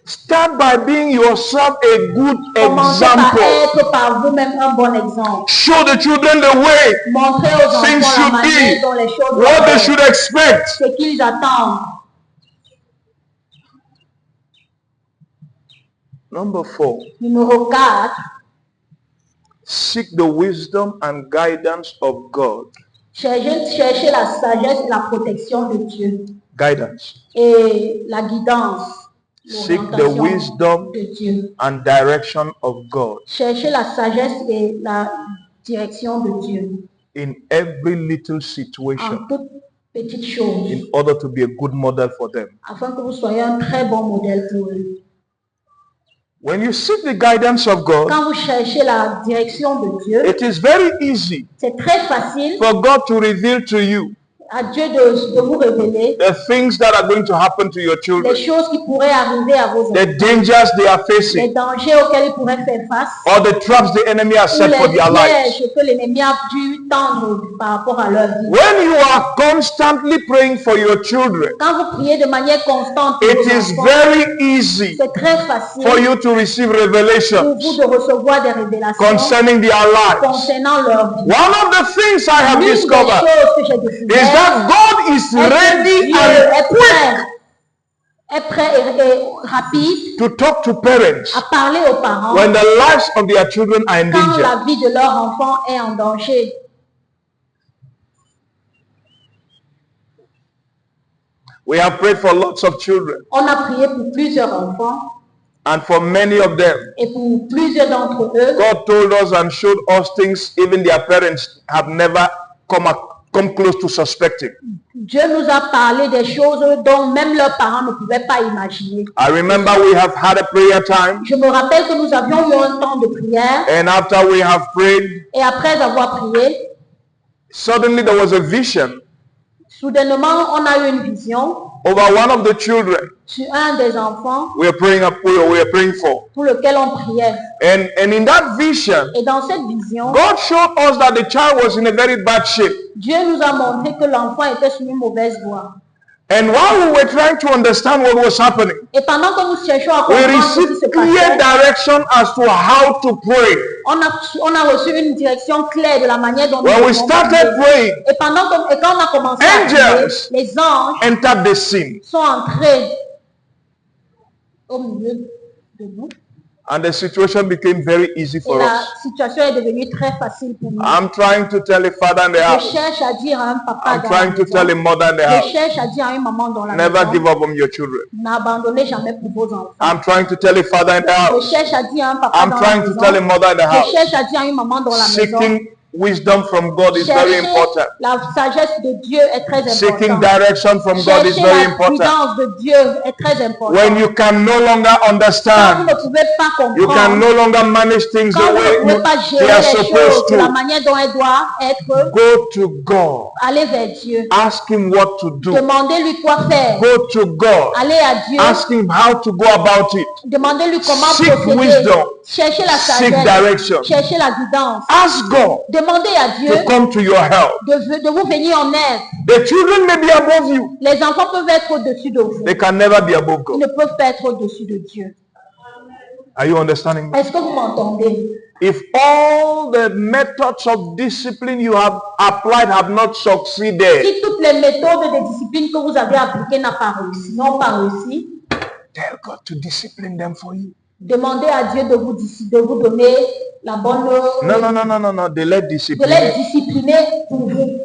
Start by being yourself a good Commencez par example. être par vous-même un bon exemple. Show the children the way Montrez aux things enfants la should manière be, dont les choses what they doivent être, should expect. ce qu'ils attendent. Number 4, Numéro 4, seek the wisdom and guidance of God. cherchez la sagesse et la protection de Dieu Guidance. et la guidance, Seek the l'orientation wisdom de Dieu. and direction of God Cherchez la sagesse et la direction de Dieu in every little en situation toutes petites choses, in order to be a good model for them. afin que vous soyez un très bon modèle pour eux. When you seek the guidance of God, Quand vous cherchez la direction de Dieu, it is very easy c'est très facile for God to reveal to you à Dieu de vous révéler the things that are going to happen to your children, les choses qui pourraient arriver à vos the enfants, dangers they are les facing, dangers auxquels ils pourraient faire face, or the traps the enemy has ou set for les their lives. pièges que l'ennemi a dû tendre par rapport à leur vie. When you are constantly praying for your children, Quand vous priez de manière constante pour it vos is enfants, very easy c'est très facile for you to receive pour revelations vous de recevoir des révélations concerning their lives. concernant leur vie. One of the things I have L'une des discovered choses que j'ai is découvert that God is est que ready Dieu and quick est prêt et rapide to talk to parents à parler aux parents when the lives of their children are in quand danger. la vie de leur enfant est en danger. We have prayed for lots of children, On a prié pour plusieurs enfants and for many of them, et pour plusieurs d'entre eux, God told us and showed us things even their parents have never come close to suspecting. Dieu nous a parlé des choses dont même leurs parents ne pouvaient pas imaginer. I remember we have had a prayer time, Je me rappelle que nous avions eu un temps de prière and after we have prayed, et après avoir prié, suddenly there was a vision soudainement on a eu une vision over one of the children sur un des enfants we were praying for. pour lequel on priait. And in that vision, Et dans cette vision, God showed us that the child was in a very bad shape. Dieu nous a montré que l'enfant était sur une mauvaise voie. And while we were trying to understand what was happening, Et pendant que nous cherchions à we comprendre ce qui received se clear passait, direction as to how to pray. on a reçu une direction claire de la manière dont When nous we devons started prier. praying, Et quand on a commencé à prier, angels les anges entered the scene, sont entrés au milieu de nous. and the situation became very easy Et for la us. situation est devenue très facile pour nous. I'm trying to tell a father in the Je house. cherche à dire à un papa I'm dans la trying to maison, tell a mother in the je house. cherche à dire à une maman dans la Never maison, give up on your children. n'abandonnez jamais pour vos enfants. I'm trying to tell a father in the Je house. cherche à dire à un papa I'm dans la trying to maison, tell a mother in the je house. cherche à dire à une maman dans la maison, Seeking wisdom from God is very chercher important. la sagesse de Dieu est très Seeking importante. direction from God is Chercher very la important. guidance de Dieu est très important. When you can no longer Quand vous understand, ne pouvez pas you can comprendre, no longer manage things the quand vous ne way pouvez pas they gérer are les choses supposed de la to, manière dont elles doivent être, go to God. allez vers Dieu. Ask Him what to do. Demandez-lui quoi faire. Go to God. Allez à Dieu. Ask Him how to go about it. Demandez-lui comment Seek procéder. wisdom. Cherchez la Seek sagesse. direction. Cherchez la guidance. Ask God Demandez à Dieu to come to your help. de vous venir en aide. The children may be above you. Les enfants peuvent être au-dessus de vous. They can never be above Ils God. ne peuvent pas être au-dessus de Dieu. Are you understanding me? Est-ce que vous m'entendez? If all the methods of discipline you have applied have not succeeded, Si toutes les méthodes de discipline que vous avez appliquées n'ont pas réussi, tell God to discipline them for you. demandez à Dieu de vous donner la bonne No. They let de discipline. les discipliner pour vous.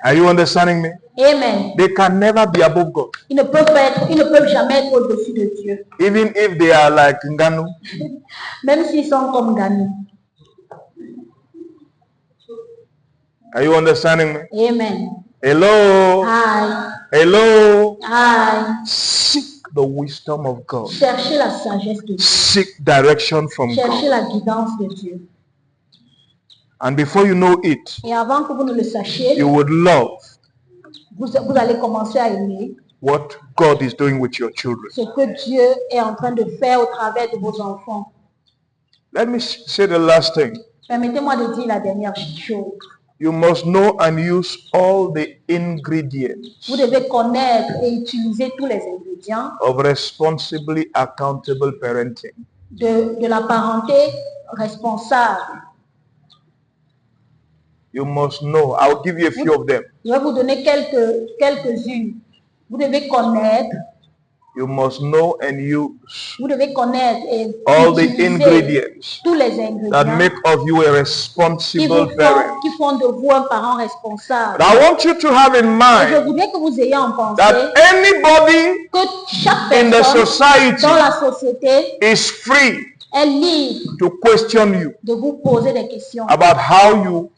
Are you understanding me? Amen. They can never be above God. Ils ne peuvent jamais être au-dessus de Dieu. Even if they are like Nganu. Même s'ils sont comme Gani. Are you understanding me? Amen. Hello? Aïe. Hello? Aïe. Seek the wisdom of God. Cherchez la sagesse de Dieu. Seek direction from Cherchez God. la guidance de Dieu. And before you know it, Et avant que vous ne le sachiez, you would love vous allez commencer à aimer what God is doing with your children. ce que Dieu est en train de faire au travers de vos enfants. Let me say the last thing. Permettez-moi de dire la dernière chose. You must know and use all the ingredients Vous devez connaître et utiliser tous les ingrédients of responsibly accountable parenting. de la parenté responsable. You must know. I'll give you a few of them. Je vais vous donner quelques-unes. Vous devez connaître. You must know and use Vous devez connaître et all the utiliser ingredients tous les ingrédients that make of you a responsible parent. qui font de vous un parent responsable. But I want you to have in Et je mind voudrais que vous ayez en pensée that anybody que chaque in the personne society dans la société is free est libre to question you de vous poser des questions about how you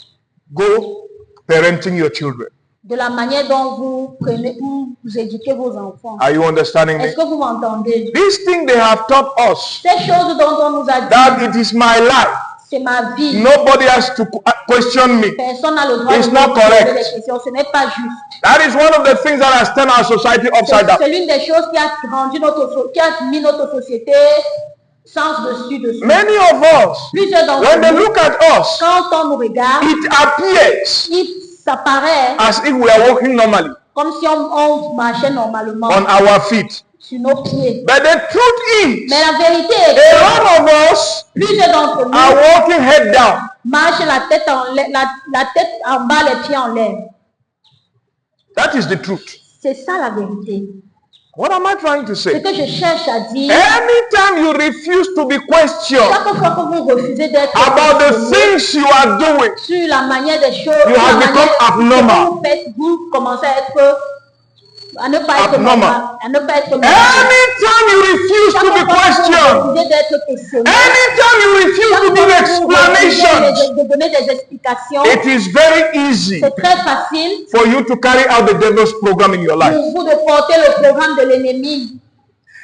go parenting your children. de la manière dont vous éduquez vos enfants. Are you understanding me? Est-ce que vous m'entendez? These things they have taught us Ces choses dont on nous a dit, that it is my life. c'est ma vie. Nobody has to question me. Personne n'a le droit It's de not me poser correct. des questions. Ce n'est pas juste. That is one of the things that has turned our society upside down. C'est l'une des choses qui a mis notre société sens dessus dessous. Many of us, Plusieurs d'entre when they nous, look at us, quand on nous regarde, it appears ça paraît as if we are walking normally comme si on marchait normalement on our feet. sur nos pieds. But the truth is, Mais la vérité est a que lot of us plusieurs d'entre nous are walking head down. marchent la tête en bas, les pieds en l'air. That is the truth. C'est ça la vérité. What am I trying to Ce say? que je cherche à dire, Anytime you refuse to be questioned chaque fois que vous refusez d'être about the questionné things you are doing, sur la manière des choses, You have la become manière abnormal. que vous faites, vous commencez à ne pas être Abnormal. normal, à ne pas être normal. anytime you refuse Chaque to be fois que vous questioned, refusez d'être questionné, anytime you refuse to chaque give fois que vous refusez explanations, de donner des explications, it is very easy c'est très facile for you to carry out the devil's program in your life. pour vous de porter le programme de l'ennemi.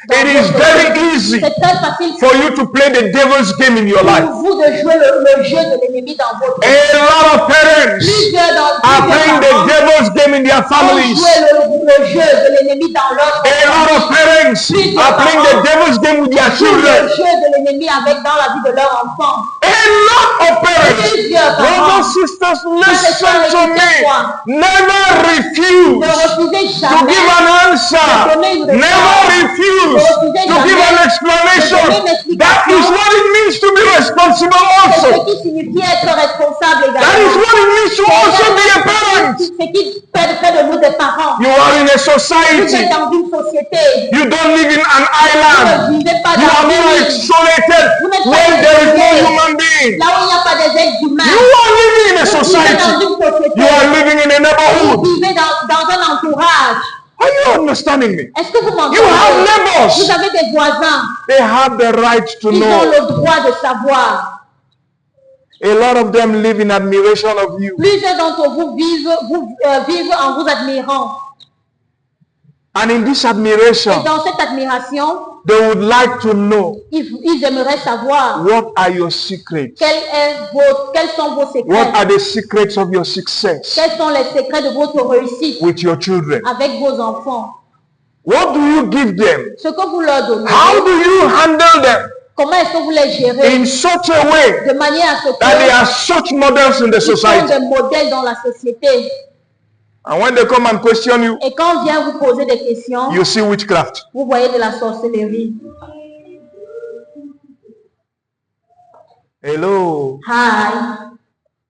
It is very easy C'est très facile for you to play the devil's game in your life. pour vous de jouer le jeu de l'ennemi dans votre vie. A lot of parents are playing the devil's game in their families. jouer le jeu de l'ennemi dans leur A lot of parents are playing the devil's game with their le children. jeu de l'ennemi avec dans la vie de leur enfant. A lot of parents, brothers, sisters, listen to me. Never refuse Ne refusez to jamais give an answer. Never refuse to give an explanation. That is what it means to be responsible c'est also. ce qui signifie être responsable That is également. what it means to also be a parent. C'est ce qui fait de nous des parents. You are in a Vous society. êtes dans une société. You don't live in an Vous island. ne vivez pas You are dans not une île. isolated when there is no human being. Là où il n'y a pas des êtres humains. You are living in a Vous vivez dans society. une société. You are living in a Vous neighborhood. vivez dans un entourage. Are you understanding me? Est-ce que vous m'entendez? You have Vous neighbors. avez des voisins. They have the right to Ils ont know. le droit de savoir. A lot of them live in admiration of you. Plusieurs d'entre vous vivent en vous admirant. And in this Et admiration, dans cette admiration, they would like to know, ils aimeraient savoir what are your secrets? quels sont vos What secrets. are the secrets of your success Quels sont les secrets de votre réussite with your children? avec vos enfants. What do you give them? Ce que vous leur donnez, How do you handle them comment est-ce que vous les gérez in such a way de manière à ce that they que are such models in the ils sont society? des modèles dans la société. And when they come and question you, Et quand on vient vous poser des questions, you see witchcraft. vous voyez de la sorcellerie. Hello. Hi.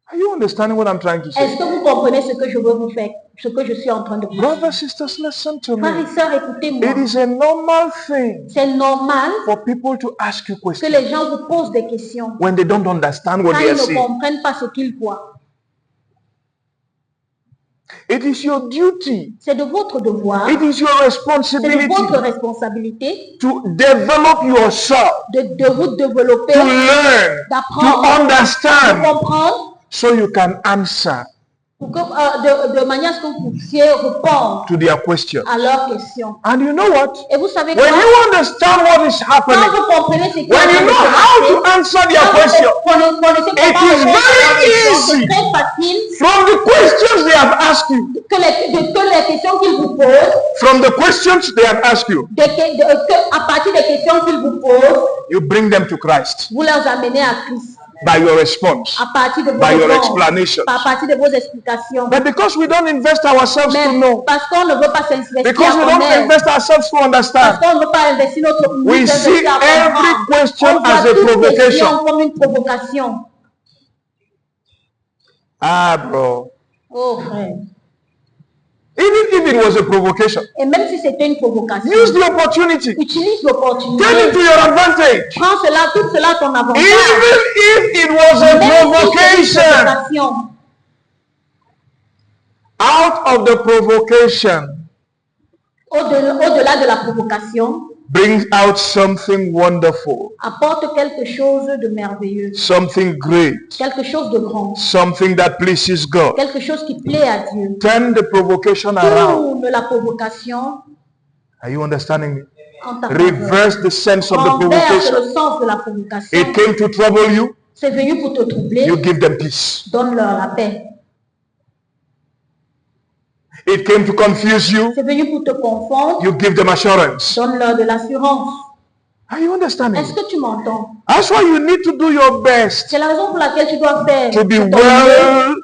Are you understanding what I'm trying to say? Est-ce que vous comprenez ce que je veux vous faire, ce que je suis en train de vous dire? Brothers, sisters, listen to Frères me. et sœurs, écoutez-moi. It is a normal thing C'est normal for people to ask you que questions les gens vous posent des questions when they don't understand what quand they ils are ne saying. comprennent pas ce qu'ils voient. It is your duty. C'est de votre devoir, It is your c'est de responsibility votre responsabilité to develop yourself, de vous développer, to learn, to d'apprendre, de understand, comprendre, so you can answer pour que, de manière à ce que vous puissiez répondre to their questions. à leurs questions. And you know what? Et vous savez When quoi? you understand what is Quand happening, vous comprenez ce qui est en when you train de know se how passer, to answer their quand question, vous connaissez it comment is répondre à leurs very questions, easy. c'est très facile from the questions they have asked you, que les questions qu'ils vous posent, from the questions they have asked you, à partir des questions qu'ils vous posent, you bring them to Christ. vous les amenez à Christ. by your response, à partir de vos by your réponses, explanations. à partir de vos explications. But because we don't invest ourselves to Mais know, parce qu'on ne veut pas s'investir because we à don't connaître, invest ourselves to parce understand, qu'on ne veut pas investir notre we nous see investir à every comprendre, question on voit as a toute provocation. question comme une provocation. Ah, bro. Oh frère. Even if it was a provocation, Et même si c'était une provocation, use the opportunity. utilise l'opportunité. Turn it to your advantage. Prends cela, tout cela à ton avantage. Even if it was a Même si c'est une provocation, provocation, out of the provocation, au-delà de la provocation, brings out something wonderful, apporte quelque chose de merveilleux, something great, quelque chose de grand, something that pleases God. quelque chose qui plaît à Dieu. Turn the provocation around. Tourne la provocation Are you understanding me? en ta faveur. Reverse the sense of the Renverse provocation. le sens de la provocation. It came to trouble you, C'est venu pour te troubler. you give them peace. Donne-leur la paix. It came to confuse you, C'est venu pour te confondre. you give them assurance. Donne-leur de l'assurance. Are you understanding Est-ce me? que tu m'entends? That's why you need to do your best C'est la raison pour laquelle tu dois faire to be ton mieux well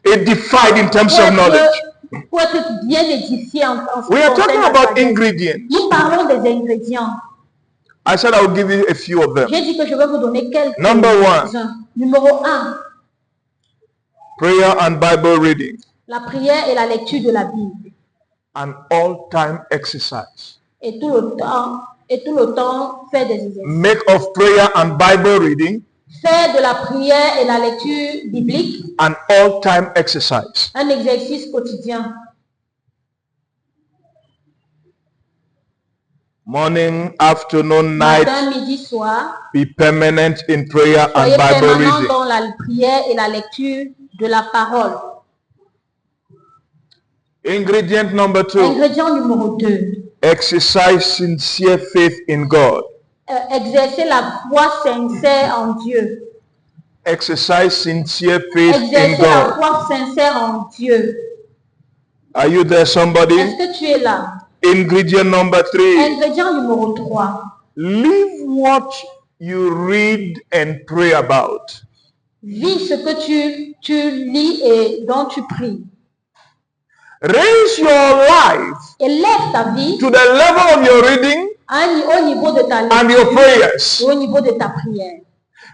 edified in terms of knowledge. pour être bien édifié en ce qui We are concerne talking la about sagesse. ingredients. Nous parlons des ingrédients. I said I will give you a few of them. J'ai dit que je vais vous donner quelques. Number one. Numéro 1, Prayer and Bible reading, la prière et la lecture de la Bible. an all-time exercise. Et tout le temps, faire des exercices. Make of prayer and Bible reading Faire de la prière et la lecture biblique an all-time exercise. un exercice quotidien. Morning, afternoon, night, Matin, midi, soir. be permanent in prayer and Soyez Bible permanent reading. dans la prière et la lecture de la parole. Ingredient number 2, Ingrédient numéro 2. exercise sincere faith in God. Exercer la foi sincère en Dieu. Exercise sincere faith in Exercer la God. foi sincère en Dieu. Are you there, somebody? Est-ce que tu es là? Ingredient number 3, Ingrédient numéro 3. leave what you read and pray about. Vis ce que tu lis et dont tu pries. Raise your life Et lève ta vie to the level of your reading au niveau de ta and your lecture prayers. et au niveau de ta prière.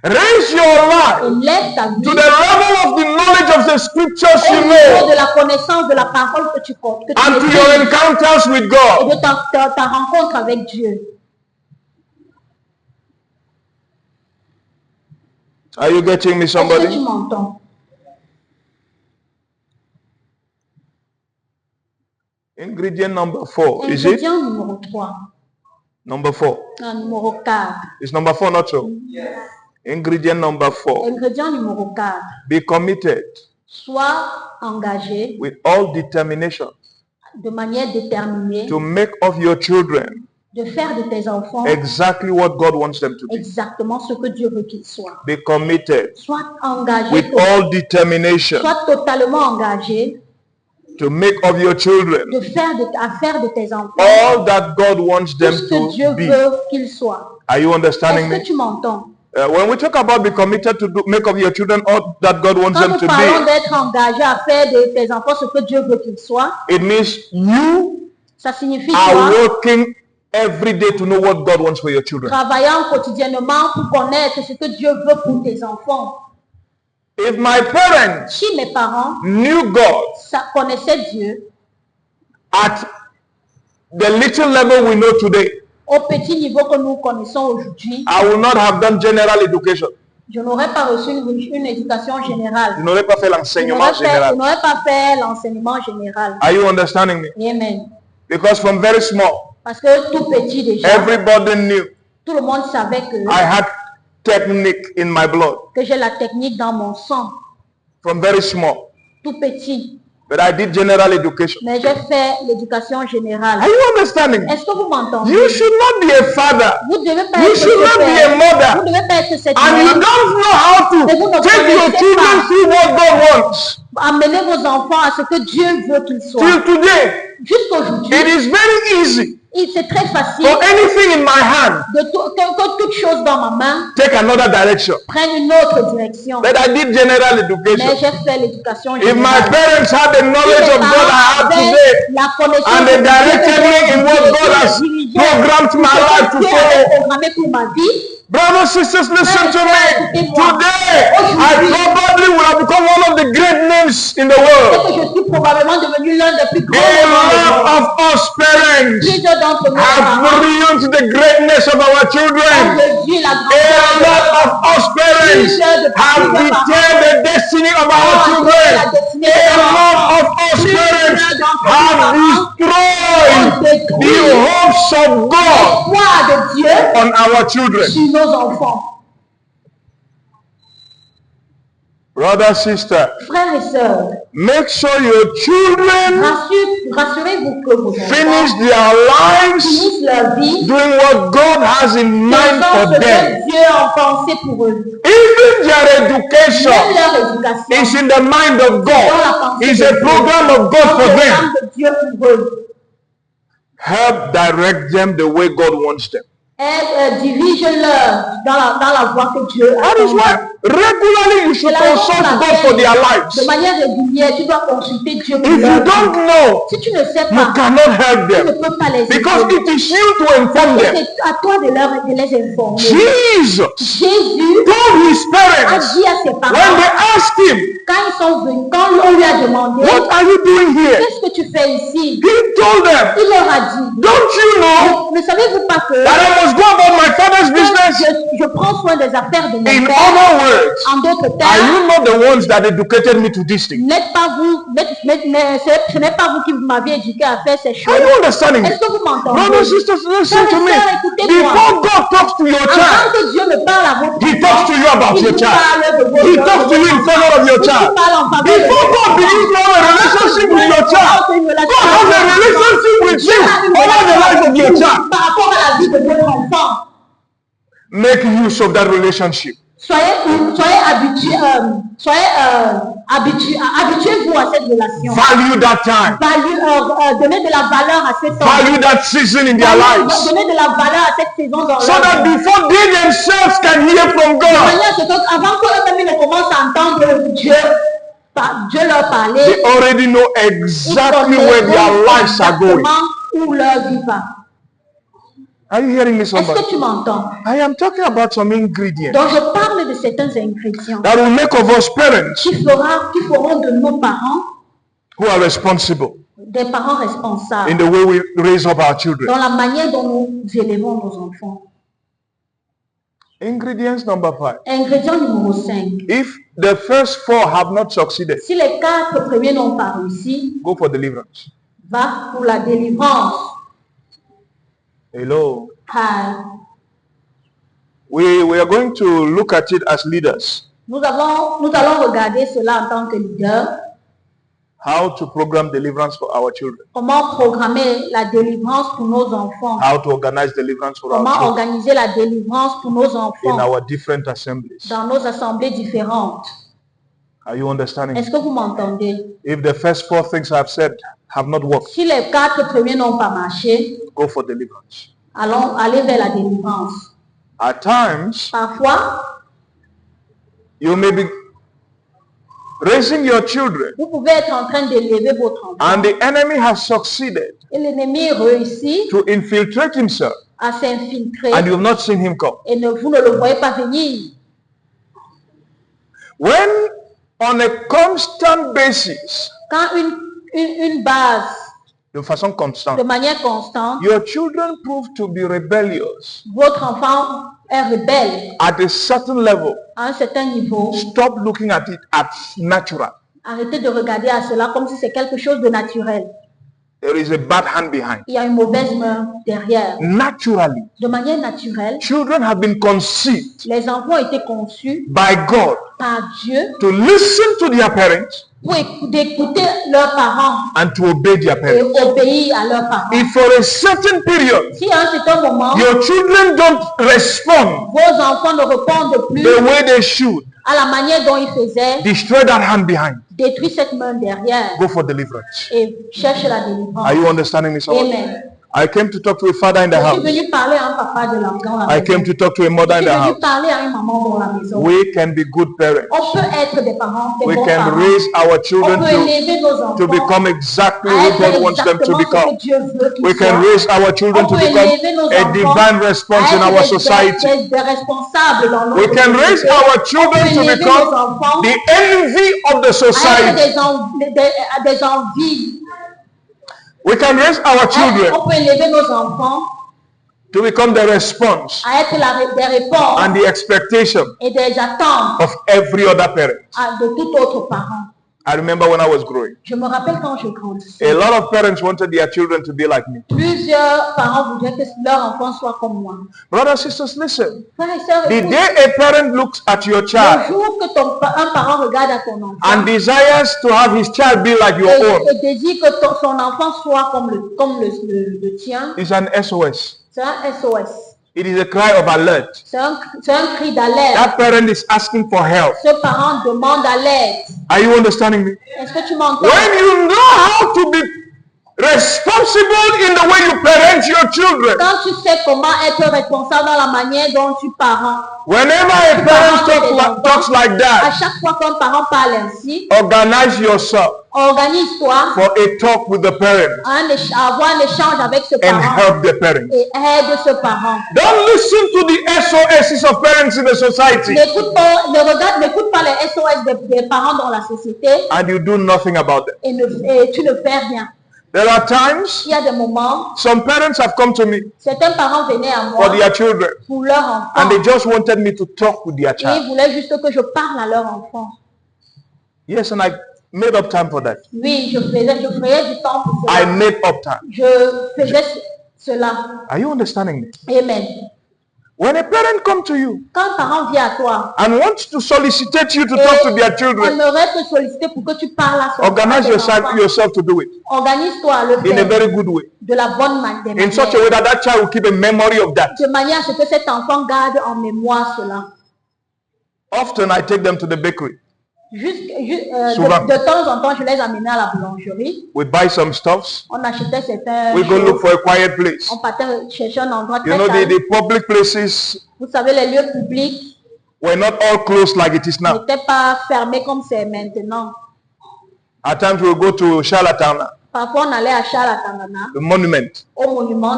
Raise your Et life lève ta vie to the level of the knowledge of the scriptures au you niveau know de la connaissance de la parole que tu portes, que tu and to écris, your encounters with et God. de ta rencontre avec Dieu. Are you getting me, Est-ce que tu somebody? m'entends? Ingredient number 4, is it? Ingrédient numéro 3. Number 4. Numéro 4. Is number 4 not so? Ingredient number 4. Ingrédient numéro 4. Be committed Sois engagé with all determination de manière déterminée to make of your children de faire de tes enfants exactly what God wants them to be. exactement ce que Dieu veut qu'ils soient. Be committed Sois engagé, with all determination sois totalement engagé to make of your children à faire de tes enfants all that God wants tout them ce que Dieu to be. veut qu'ils soient. Are you understanding Est-ce que me? tu m'entends? When we talk about be committed to make of your children all that God wants Quand them nous to parlons be, d'être engagé à faire de tes enfants ce que Dieu veut qu'ils soient, it means you ça signifie are quoi? working every day to know what God wants for your children. Travaillant quotidiennement pour connaître ce que Dieu veut pour tes enfants. If my parents Si mes parents knew God connaissaient Dieu at the little level we know today, au petit niveau que nous connaissons aujourd'hui, I will not have done general education. je n'aurais pas reçu une éducation générale. Je n'aurais pas fait Je l'enseignement n'aurais général. pas fait l'enseignement général. Are you understanding me? Amen. Because from very small, Parce que tout petit déjà, everybody knew tout le monde savait que I had technique in my blood. j'ai la technique dans mon sang. From very small. Tout petit. But I did general education. Mais j'ai fait l'éducation générale. Are you understanding? Est-ce que vous m'entendez? You should not be a father. Vous ne devez pas You être should ce not be a père. Vous mother. ne devez pas être cette And you mère. don't know how Mais vous to ne take your connaissez children pas. through what God wants. Amenez vos enfants à ce que Dieu veut qu'ils soient. Till today, Jusqu'aujourd'hui, it is very easy C'est très facile for anything in my hand, que toute chose dans ma main take another direction. prenne une autre direction. But I did general Mais education. j'ai fait l'éducation If my générale. parents had the knowledge of God I have today, La connaissance and they directed me in what God has programmed my life to follow, programmé pour ma vie, brothers and sisters, listen to me. Today, I probably would have become one of the great names in the c'est world. que je suis probablement devenu l'un des plus grands A lot moments. of us parents Plusieurs d'entre nous have parents ruined the greatness of our ont children. réduit la A grandeur lot of us parents have detained the destiny of our children. A lot of us parents have destroyed the hopes of God foi de Dieu on our children. sur nos enfants. Brother, sister, Frères et sœurs, make sure your children rassurez-vous que vos finish enfants their lives finissent leur vie doing what God has in mind faisant for ce them. que Dieu a pensé pour eux. Even their education Même leur éducation is in the mind of God. It's a program of God for them. programme de Dieu pour eux. Help direct them the way God wants them. Dirige-leur dans la voie que Dieu a. That is why regularly you should consult God for their De lives. manière régulière, tu dois consulter Dieu pour If you leur vie. don't know, Si tu ne sais you pas, cannot help tu ne them. peux pas les Because aider. it is you to inform them. C'est à toi de les informer. Jesus Jésus told his a parents dit à ses when parents, they asked him, quand ils sont venus, quand on lui a demandé, what are you doing here? qu'est-ce que tu fais ici? He told them, Il leur a dit, don't you know ne savez-vous pas que that I must go about my father's business? je prends soin des affaires de mon In père? other words, En d'autres are termes, you not the ones that educated me to this thing? n'êtes pas vous, ce n'est pas vous qui m'aviez éduqué à faire ces choses. Are you understanding me? Est-ce que vous m'entendez? Brothers and sisters, listen to me. Frères et sœurs, écoutez-moi. Before God talks to your Avant child, que Dieu ne parle à votre He talks to you about il your vous child. parle de votre He talks to you in favor of your Il child. vous parle en faveur de Before votre God begins to have a relationship with your child, God has a relationship with you over the life of your child. Par rapport à la vie de votre enfant. Make use of that relationship. Habituez-vous à cette relation. Value that time. Donnez de la valeur à cette Value that season in their lives. Donnez de la valeur à cette saison dans So leur that vie. before they themselves can hear from De God, manière que avant qu'eux-mêmes ne commencent à entendre Dieu leur parler, they already know exactly where their lives are going. Où leur vie va. Are you hearing me, Est-ce somebody? que tu m'entends? I am talking about some ingredients Donc je parle de certains ingrédients that will make of us parents qui feront de nos parents who are responsible des parents responsables in the way we raise up our children. dans la manière dont nous élevons nos enfants. Ingredients number 5. Ingrédient numéro 5. If the first 4 have not succeeded, Si les 4 premiers n'ont pas réussi, go for deliverance. va pour la délivrance. Hello. Ah, We are going to look at it as leaders. nous allons regarder cela en tant que leader. How to program deliverance for our children. Comment programmer la délivrance pour nos enfants. How to organize deliverance for our Comment children organiser la délivrance pour nos in enfants our different assemblies. dans nos assemblées différentes. Are you understanding? Est-ce que vous m'entendez? If the first 4 things I've said have not worked, Si les 4 premiers n'ont pas marché, go for deliverance. allez vers la délivrance. At times, Parfois, you may be raising your children vous pouvez être en train d'élever votre enfant and the enemy has succeeded et l'ennemi réussit to infiltrate himself à s'infiltrer and you have not seen him come. et vous ne le voyez pas venir. When on a constant basis, Quand une base de façon de constante, manière constante, your children prove to be rebellious votre enfant est rebelle at a certain level, à un certain niveau, stop looking at it as natural. arrêtez de regarder à cela comme si c'est quelque chose de naturel. There is a bad hand behind. Il y a une mauvaise main derrière. Naturally, De manière naturelle, children have been conceived les enfants ont été conçus by God par Dieu to listen to their parents pour écouter leurs parents and to obey their et parents. obéir à leurs parents. If for a certain period Si à un certain moment, your children don't respond vos enfants ne répondent plus the way they should, à la manière dont ils faisaient, destroy that hand behind. détruis cette main derrière Go for deliverance. et cherche la délivrance. Are you understanding me? Somebody? Amen. I came to talk to a father in the Je suis house. venu parler à un papa dans la I came maison. to talk to a mother Je in suis the venu house. parler à une maman dans la maison. We can be good parents. On peut être des parents, des We bons can parents. raise our On children peut élever nos enfants to become exactly à who être God wants them to exactement ce become. que Dieu veut qu'ils We can soient. raise our children On to peut become élever nos a enfants divine response in à our être society. des responsables dans notre We can raise société. our On peut children to élever become nos enfants the envy of the à être society. des envies. We can raise our children On peut élever nos enfants to become the response à être des réponses and the expectation et des attentes of every other parent. de tout autre parent. I remember when I was growing. Je me rappelle quand je grandissais. A lot of parents wanted their children to be like me. Plusieurs parents voudraient que leur enfant soit comme moi. Brothers and sisters, listen. Frères et sœurs, The écoute, day a parent looks at your le child jour que un parent regarde à ton enfant and desires to have his child be like your own, et désire que son enfant soit comme le tien, it's an SOS. c'est un SOS. It is a cry of alert. C'est un cri d'alerte. That parent is asking for help. Ce parent demande à l'aide. Are you understanding me? Est-ce que tu m'entends? When you know how to be responsible in the way you parent your children, Quand tu sais comment être responsable dans la manière dont tu parents, whenever a parent talks like à that, chaque fois qu'un parent parle ainsi, organize yourself organise-toi for a talk with the parent à avoir un échange avec ce and parent help the parent. et aide ce parent. Don't listen to the SOSs of parents in the society N'écoute pas les SOS des parents dans la société and you do nothing about them. et tu ne fais rien. There are times Il y a des moments, some parents have come to me certains parents venaient à for moi their children pour leur enfant and they just wanted me to talk with their et ils child. voulaient juste que je parle à leur enfant. Yes, and I made up time for that. Oui, je ferais du temps pour I cela. made up time. Je faisais cela. Are you understanding me? Amen. When a parent comes to you Quand un parent vient à toi, and wants to solicitate you to talk to their children, aimerait te solliciter pour que tu parles à son organize enfant. yourself to do it Organise-toi à le in a faire very good way. de la bonne manière. In such a way that that child will keep a memory of that. De manière à ce que cet enfant garde en mémoire cela. Often I take them to the bakery. Souvent. De temps en temps, je les amenais à la boulangerie. We buy some stuffs. On achetait certains We go choses. look for a quiet place. On partait chercher un endroit You très know, calme. the public places Vous savez, les lieux publics were not all closed like it is now. n'étaient pas fermés comme c'est maintenant. At times we go to Charlottetown, Parfois, on allait à Charlatangana, the monument, au monument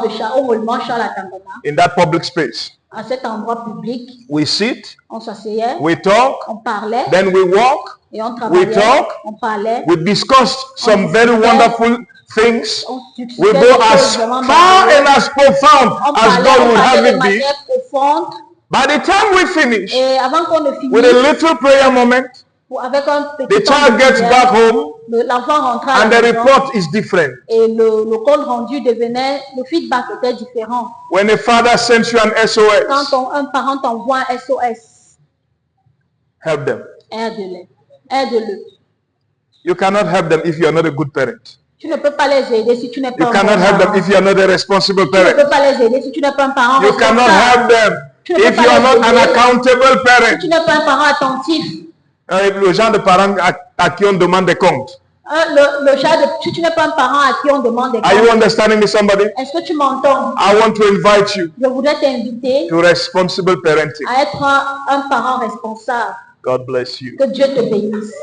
Charlatangana, in that public space. à cet endroit public. We sit, On s'asseyait, we talk, on parlait then we walk, et on travaillait. we talk, On parlait. we discuss some very wonderful things. On We discutait go des as choses vraiment far merveilleuses. and as profound On as parlait, God on would have parlait de it be. manière profonde. By the time we finish Et avant qu'on ne with a finisse, little prayer moment, avec un petit the temps child de gets prière, back home l'enfant rentrait à and la the maison report is different. et le compte rendu devenait, le feedback était différent. When a father sends you an Quand SOS, un parent t'envoie un SOS, help them. aide-le. Aide-le. You cannot help them if you are not a good parent. Tu ne peux pas les aider si tu n'es pas You un cannot bon help them parent. if you are not a responsible Tu ne parent. peux pas les aider si tu n'es pas un parent You cannot help responsable. them Tu ne peux if pas you are les not an aider accountable si parent. tu n'es pas un parent attentif. Le genre de parent à qui on demande des comptes. Si tu n'es pas un parent à qui on demande des Are you comptes, understanding me, somebody? est-ce que tu m'entends? I want to invite you Je voudrais t'inviter to responsible parenting. à être un parent responsable. God bless you. Que Dieu te bénisse.